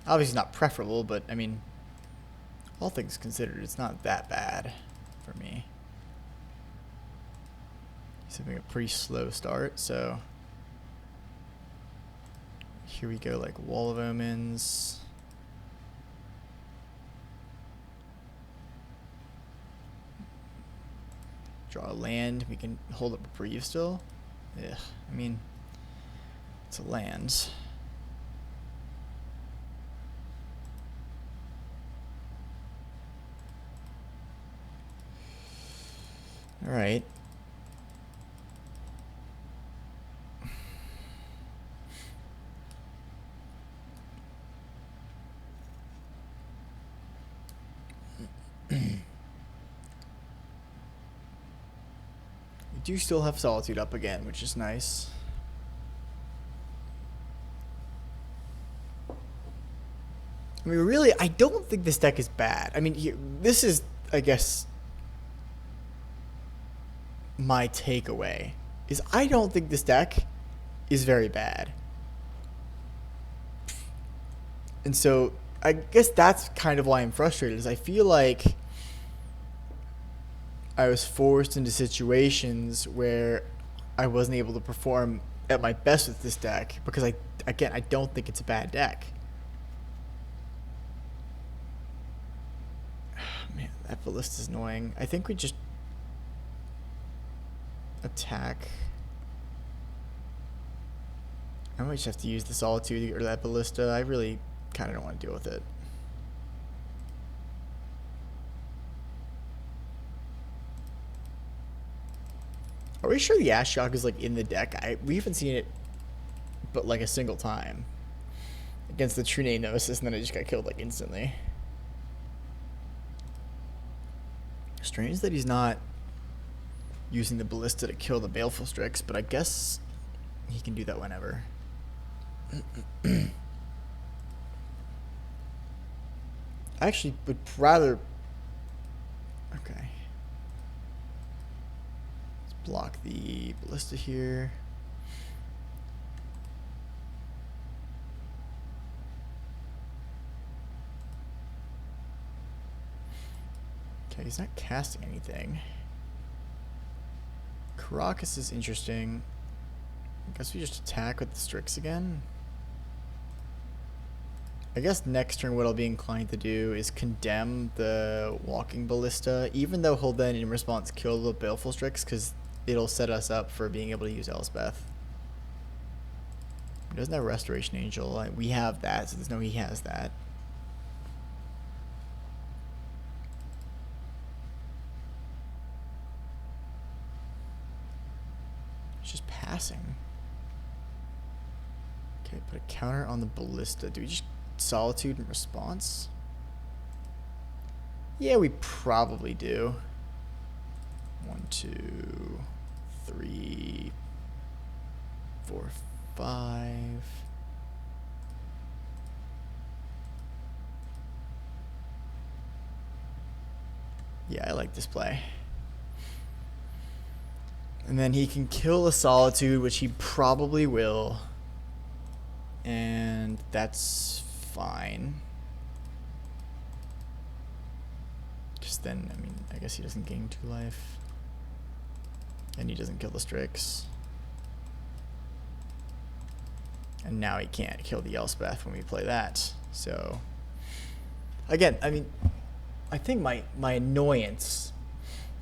Obviously not preferable, but I mean, all things considered, it's not that bad for me. He's having a pretty slow start, so here we go, like Wall of Omens. Draw a land. We can hold up Reprieve still. Ugh, I mean, it's a land. All right. We do still have Solitude up again, which is nice. I mean, really, I don't think this deck is bad. I mean, this is, I guess, my takeaway, is I don't think this deck is very bad. And so, I guess that's kind of why I'm frustrated, is I feel like I was forced into situations where I wasn't able to perform at my best with this deck because I don't think it's a bad deck. Man, that Ballista's annoying. I think we just attack. I might just have to use the Solitude or that Ballista. I really kind of don't want to deal with it. Are we sure the Ashiok is like in the deck? We haven't seen it but like a single time against the True Gnosis, and then it just got killed like instantly. Strange that he's not using the Ballista to kill the Baleful Strix, but I guess he can do that whenever. I actually would rather... Okay. Let's block the ballista here. Okay, he's not casting anything. Caracas is interesting. I guess we just attack with the Strix again. I guess next turn what I'll be inclined to do is condemn the walking ballista, even though he'll then in response kill the Baleful Strix, because it'll set us up for being able to use Elspeth. He doesn't have Restoration Angel. We have that, so there's no he has that. It's just passing. Okay, put a counter on the ballista. Do we just Solitude in response? Yeah, we probably do. 1, 2, 3, 4, 5. Yeah, I like this play. And then he can kill a Solitude, which he probably will. And that's fine. Just then, I mean, I guess he doesn't gain 2 life. And he doesn't kill the Strix. And now he can't kill the Elspeth when we play that. So, again, I mean, I think my annoyance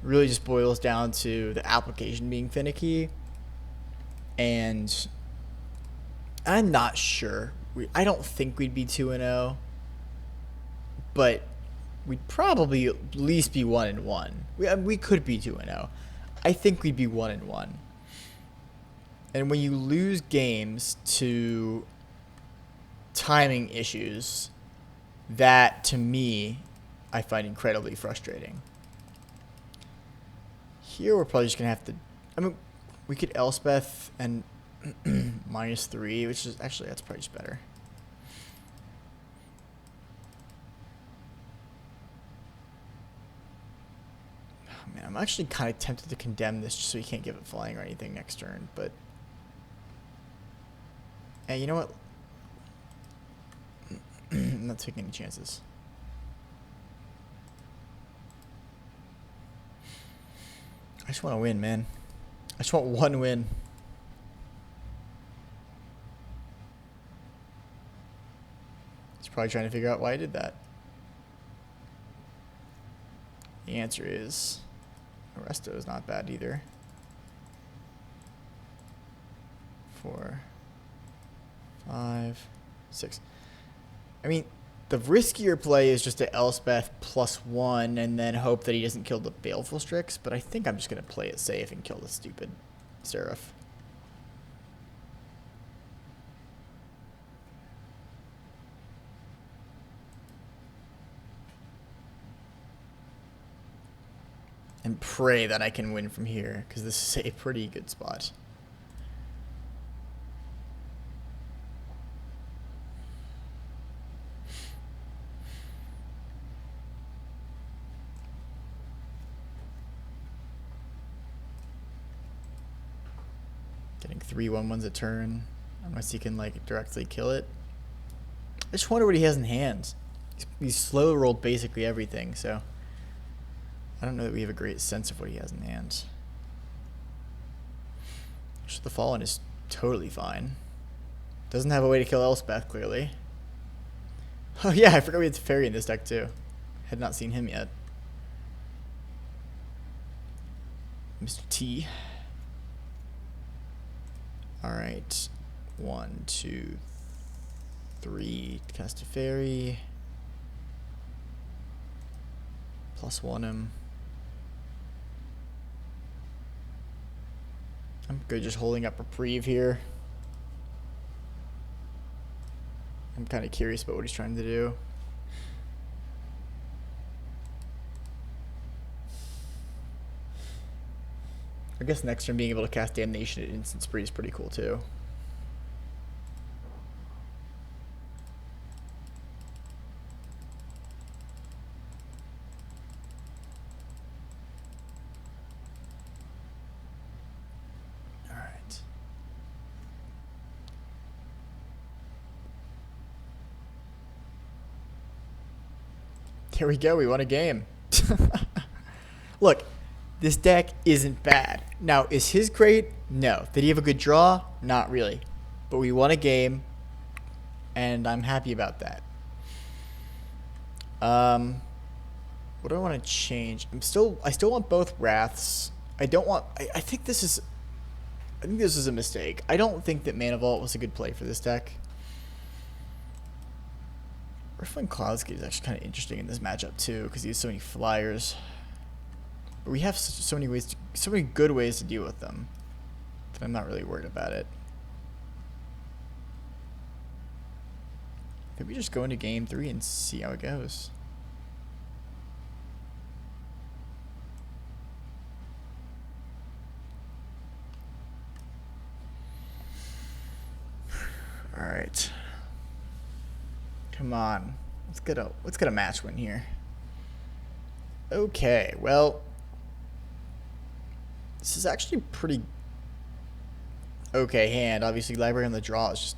really just boils down to the application being finicky. And I'm not sure. I don't think we'd be 2-0. But we'd probably at least be 1-1. We could be 2-0. I think we'd be 1-1. And when you lose games to timing issues, that to me, I find incredibly frustrating. Here we're probably just gonna have to. I mean, we could Elspeth and -3, which is actually that's probably just better. Man, I'm actually kind of tempted to condemn this just so he can't give it flying or anything next turn, but... Hey, you know what? I'm not taking any chances. I just want to win, man. I just want one win. He's probably trying to figure out why I did that. The answer is... Arresto is not bad either. 4, 5, 6. I mean, the riskier play is just to Elspeth +1 and then hope that he doesn't kill the Baleful Strix, but I think I'm just going to play it safe and kill the stupid Seraph. And pray that I can win from here, because this is a pretty good spot. Getting 3 1/1s a turn, unless he can like directly kill it. I just wonder what he has in hand. He's slow rolled basically everything, so I don't know that we have a great sense of what he has in hand. The Fallen is totally fine. Doesn't have a way to kill Elspeth, clearly. Oh yeah, I forgot we had Fairy in this deck too. Had not seen him yet. Mr. T. Alright. 1, 2, 3. Cast a Fairy. +1 him. I'm good just holding up Reprieve here. I'm kind of curious about what he's trying to do. I guess next turn being able to cast Damnation at instant spree is pretty cool too. There we go. We won a game. Look, this deck isn't bad. Now, is his great? No. Did he have a good draw? Not really. But we won a game, and I'm happy about that. What do I want to change? I still want both Wraths. I don't want. I think this is. I think this is a mistake. I don't think that Mana Vault was a good play for this deck. Riftwing Cloudscape is actually kind of interesting in this matchup too, because he has so many flyers. But we have so many ways, so many good ways to deal with them, that I'm not really worried about it. I think we just go into game 3 and see how it goes. All right. Come on. Let's get a match win here. Okay, well, this is actually pretty okay hand. Obviously, Library on the draw is just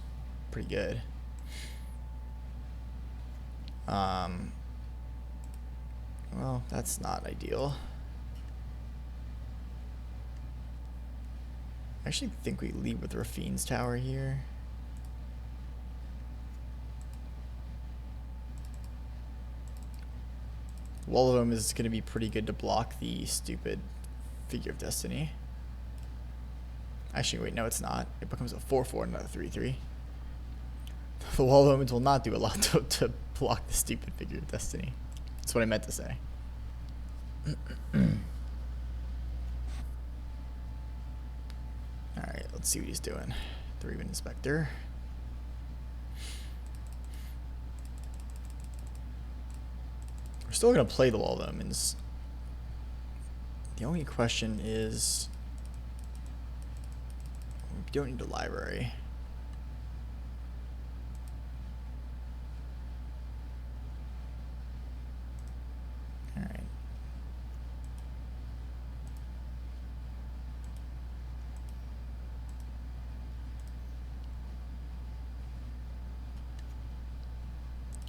pretty good. Well, that's not ideal. I actually think we lead with Rafine's Tower here. Wall of Them is going to be pretty good to block the stupid Figure of Destiny. Actually, wait, no, it's not. It becomes a 4/4, not a 3/3. The Wall of Omens will not do a lot to block the stupid Figure of Destiny. That's what I meant to say. Alright, let's see what he's doing. 3-Wind Inspector. We're still going to play the Wall of Omens. The only question is, we don't need a library. Alright.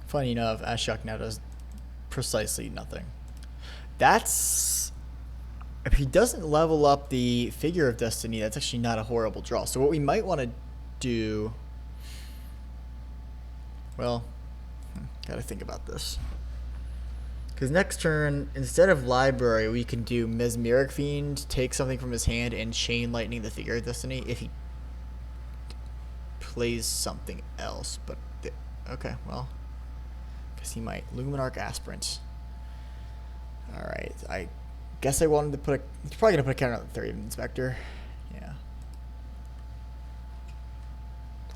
Funny enough, Ashiok now does precisely nothing. That's... if he doesn't level up the Figure of Destiny, that's actually not a horrible draw. So what we might want to do... well, gotta think about this. Because next turn, instead of Library, we can do Mesmeric Fiend, take something from his hand, and Chain Lightning the Figure of Destiny if he plays something else. But, okay, well... because he might. Luminarch Aspirant. Alright, I guess I wanted to put a... he's probably going to put a counter on the 3rd Inspector. Yeah.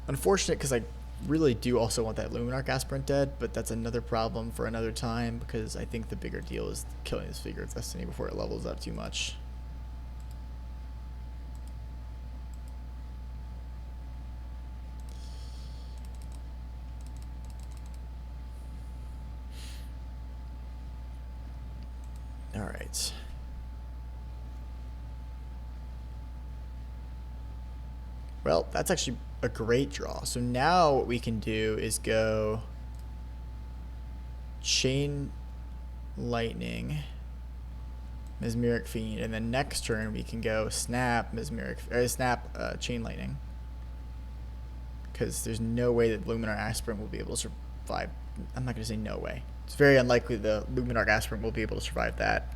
Unfortunate, because I really do also want that Luminarch Aspirant dead, but that's another problem for another time, because I think the bigger deal is killing this Figure of Destiny before it levels up too much. Alright. Well, that's actually a great draw. So now what we can do is go Chain Lightning, Mesmeric Fiend, and then next turn we can go Snap Chain Lightning. Because there's no way that Luminarch Aspirant will be able to survive. I'm not going to say no way. It's very unlikely the Luminarch Aspirant will be able to survive that.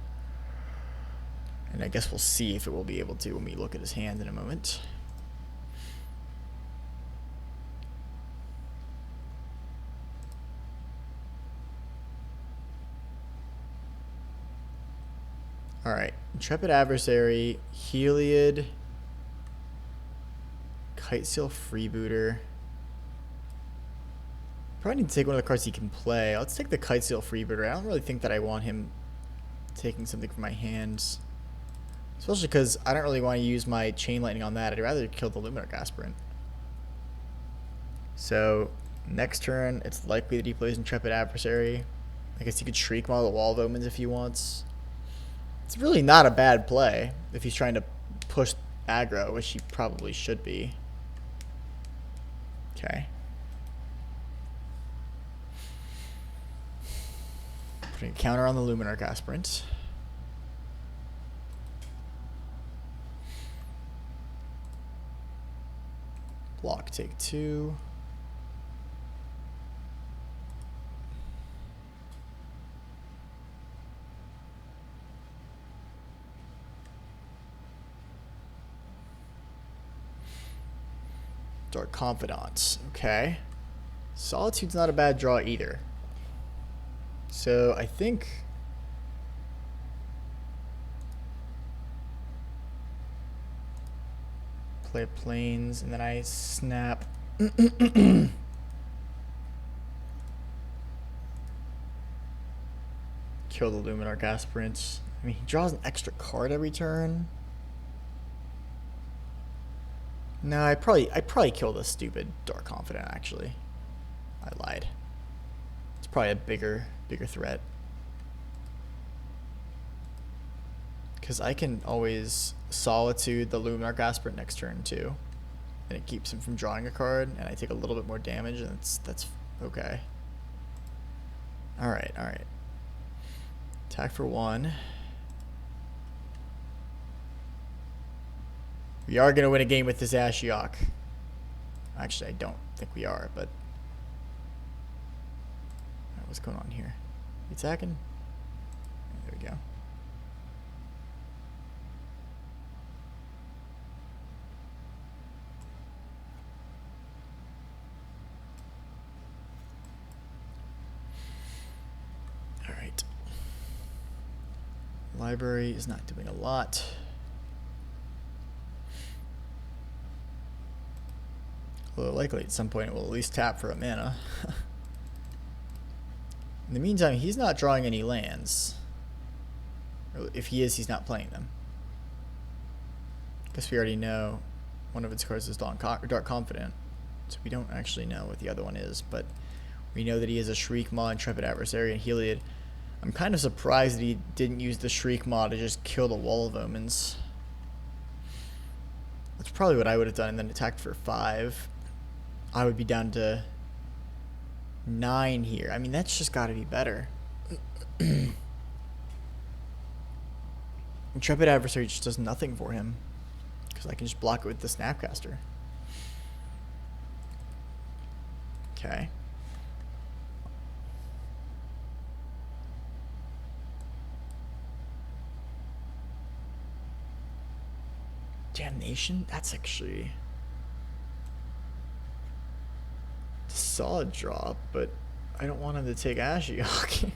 And I guess we'll see if it will be able to when we look at his hand in a moment. Alright, Intrepid Adversary, Heliod, Kitesail Freebooter. Probably need to take one of the cards he can play. Let's take the Kitesail Freebooter. I don't really think that I want him taking something from my hands. Especially because I don't really want to use my Chain Lightning on that. I'd rather kill the Luminarch Aspirant. So, next turn, it's likely that he plays Intrepid Adversary. I guess he could Shriek Maw the Wall of Omens if he wants. It's really not a bad play if he's trying to push aggro, which he probably should be. Okay. Putting Putting a counter on the Luminarch Aspirant. Block, take 2. Dark Confidant. Okay. Solitude's not a bad draw either. So I think play Plains and then I snap. Kill the Luminarch Aspirant. I mean, he draws an extra card every turn. No, I probably kill the stupid Dark Confidant, actually. I lied. It's probably a bigger threat. Because I can always Solitude the Luminarch Aspirant next turn too. And it keeps him from drawing a card, and I take a little bit more damage, and that's okay. Alright. Attack for 1. We are going to win a game with this Ashiok. Actually, I don't think we are, but... Alright, what's going on here? You attacking? There we go. Alright. Library is not doing a lot. Well, likely at some point it will at least tap for a mana. In the meantime, he's not drawing any lands. Or if he is, he's not playing them. Guess we already know one of its cards is Dark Confidant. So we don't actually know what the other one is, but we know that he has a Shriek Maw, Intrepid Adversary, and Heliod. I'm kind of surprised that he didn't use the Shriek Maw to just kill the Wall of Omens. That's probably what I would have done, and then attacked for 5. I would be down to 9 here. I mean, that's just got to be better. Intrepid Adversary just does nothing for him, because I can just block it with the Snapcaster. Okay. Damnation? That's actually a solid drop, but I don't want him to take Ashiok.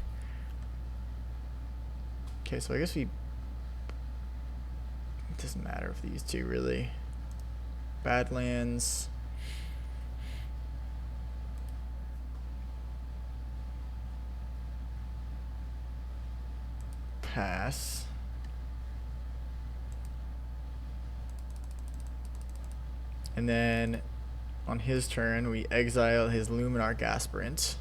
Okay, so I guess it doesn't matter if these two really. Badlands. Pass. And then on his turn, we exile his Luminarch Aspirant.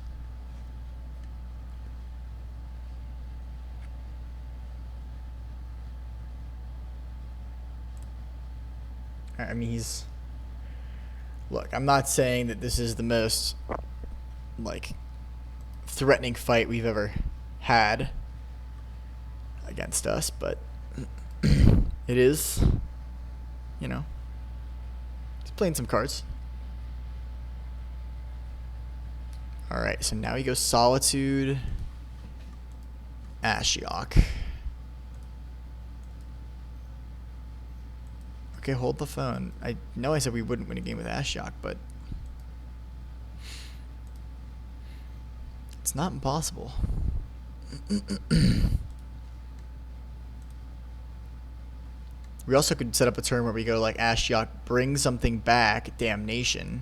I mean, he's... Look, I'm not saying that this is the most, like, threatening fight we've ever had against us, but it is, you know, he's playing some cards. Alright, so now he goes Solitude, Ashiok. Okay, hold the phone. I know I said we wouldn't win a game with Ashiok, but it's not impossible. We also could set up a turn where we go like Ashiok, bring something back, Damnation.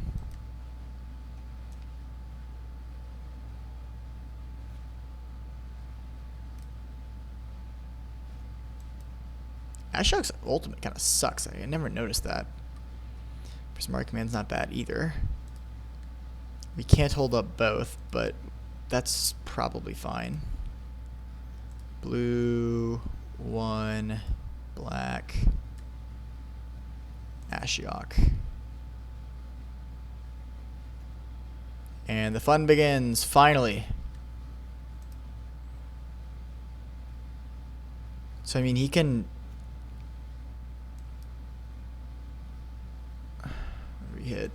Ashiok's ultimate kind of sucks. I never noticed that. Prismari Command's not bad either. We can't hold up both, but that's probably fine. Blue, 1, black, Ashiok. And the fun begins, finally. So I mean, he can. What do we hit?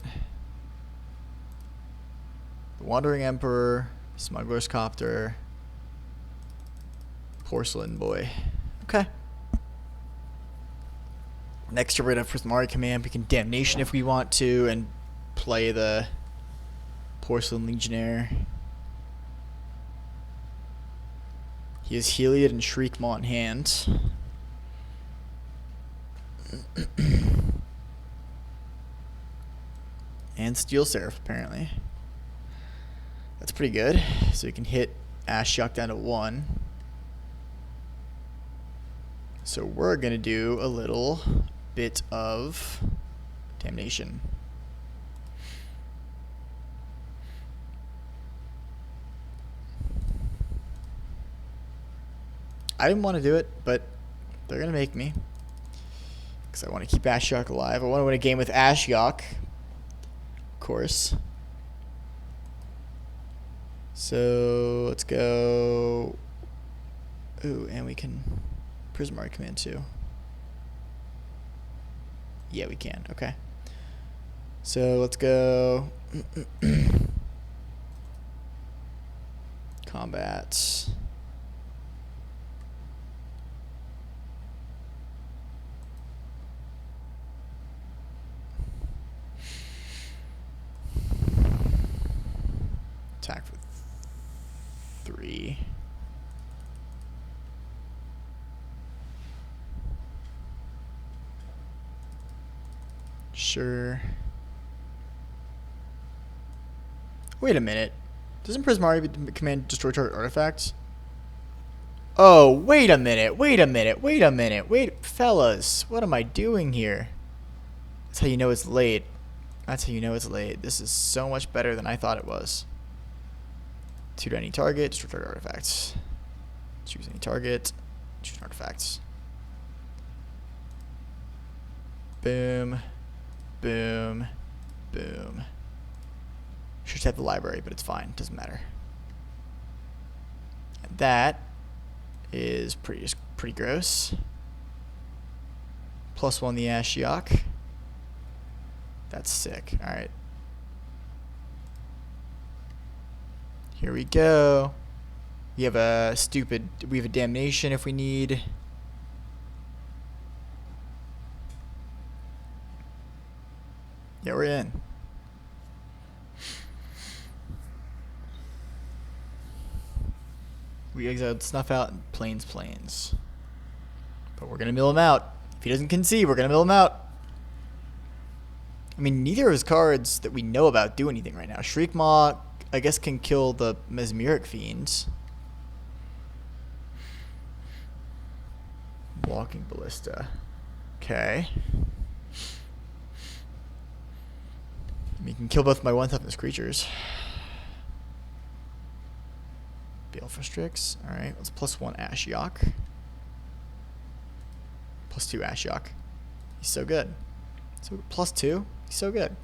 The Wandering Emperor, Smuggler's Copter, Porcelain Boy. Okay. Next turn, we're gonna have Prismari Command. We can Damnation if we want to, and play the Porcelain Legionnaire. He has Heliod and Shriekmaw in hand. And Steel Seraph, apparently. That's pretty good. So we can hit Ashiok down to 1. So we're going to do a little bit of Damnation. I didn't want to do it, but they're going to make me. Because I want to keep Ashiok alive. I want to win a game with Ashiok. Of course. So let's go. Ooh, and we can Prismari Command too. Yeah, we can. Okay. So let's go. Combat. Attack for 3. Sure. Wait a minute. Doesn't Prismari Command destroy target artifacts? Oh, wait a minute. Wait a minute. Wait a minute. Wait, fellas. What am I doing here? That's how you know it's late. That's how you know it's late. This is so much better than I thought it was. 2 to any target, destroy target artifacts. Choose any target, choose artifacts. Boom, boom, boom. Should have the library, but it's fine. Doesn't matter. And that is pretty gross. +1 the Ashiok. That's sick. All right. Here we go. We have a Damnation if we need. Yeah, we're in. We exiled Snuff Out and Plains. But we're going to mill him out. If he doesn't concede, we're going to mill him out. I mean, neither of his cards that we know about do anything right now. Shriekmaw, I guess, can kill the Mesmeric Fiends. Walking Ballista. Okay. We can kill both my 1/7 creatures. Baleful Strix. Alright, let's +1 Ashiok. +2 Ashiok. He's so good. So +2. He's so good.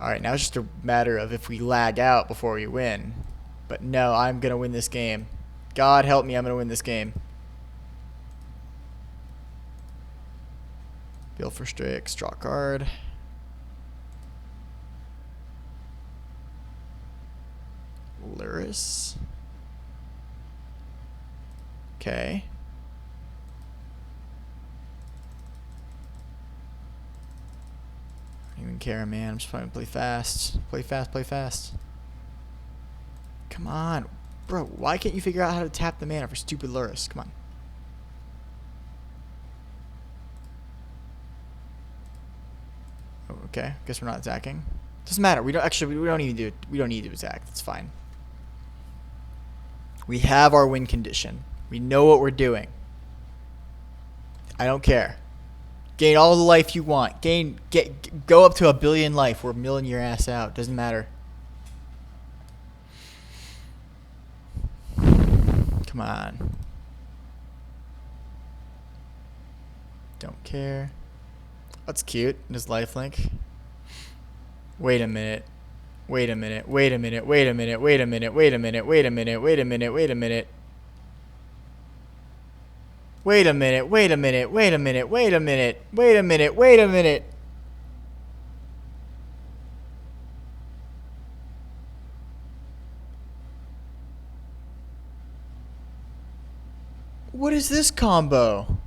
Alright, now it's just a matter of if we lag out before we win. But no, I'm going to win this game. God help me, I'm going to win this game. Baleful Strix, draw a card. Luris. Okay. I don't even care, man. I'm just trying to play fast. Play fast, play fast. Come on. Bro, why can't you figure out how to tap the mana for stupid Luris? Come on. Oh, okay. Guess we're not attacking. Doesn't matter. We don't need to attack. That's fine. We have our win condition. We know what we're doing. I don't care. Gain all the life you want. Go up to 1 billion life. We're milling your ass out. Doesn't matter. Come on. Don't care. That's cute. His lifelink. Wait a minute. Wait a minute. Wait a minute. Wait a minute. Wait a minute. Wait a minute. Wait a minute. Wait a minute. Wait a minute. Wait a minute, wait a minute, wait a minute, wait a minute, wait a minute, wait a minute. What is this combo?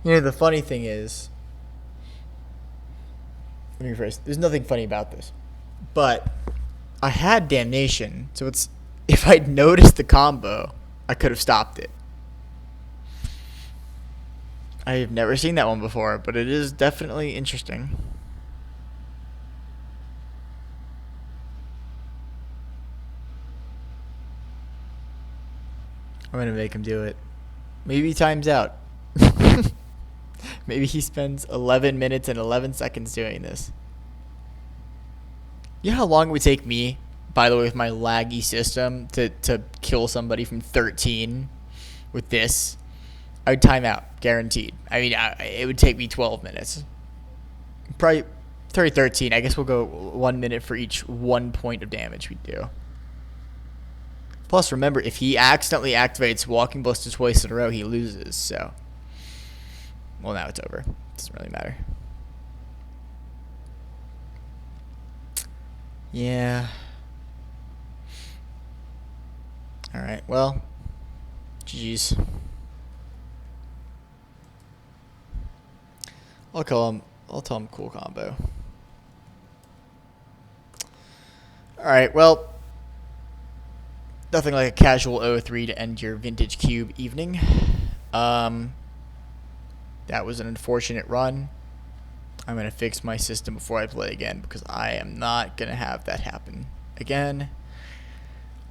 You know, the funny thing is, let me rephrase. There's nothing funny about this, but I had damnation, so it's if I'd noticed the combo, I could have stopped it. I've never seen that one before, but it is definitely interesting. I'm gonna make him do it. Maybe he times out. Maybe he spends 11 minutes and 11 seconds doing this. You know how long it would take me, by the way, with my laggy system, to kill somebody from 13 with this? I would time out, guaranteed. I mean, it would take me 12 minutes. Probably 13. I guess we'll go 1 minute for each 1 point of damage we do. Plus, remember, if he accidentally activates Walking Ballista twice in a row, he loses, so... Well, now it's over. Doesn't really matter. Yeah. Alright, well... GG's. I'll tell him cool combo. Alright, well... Nothing like a casual 0-3 to end your Vintage Cube evening. That was an unfortunate run. I'm going to fix my system before I play again because I am not going to have that happen again.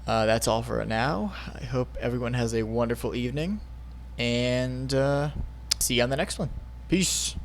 That's all for now. I hope everyone has a wonderful evening. And see you on the next one. Peace.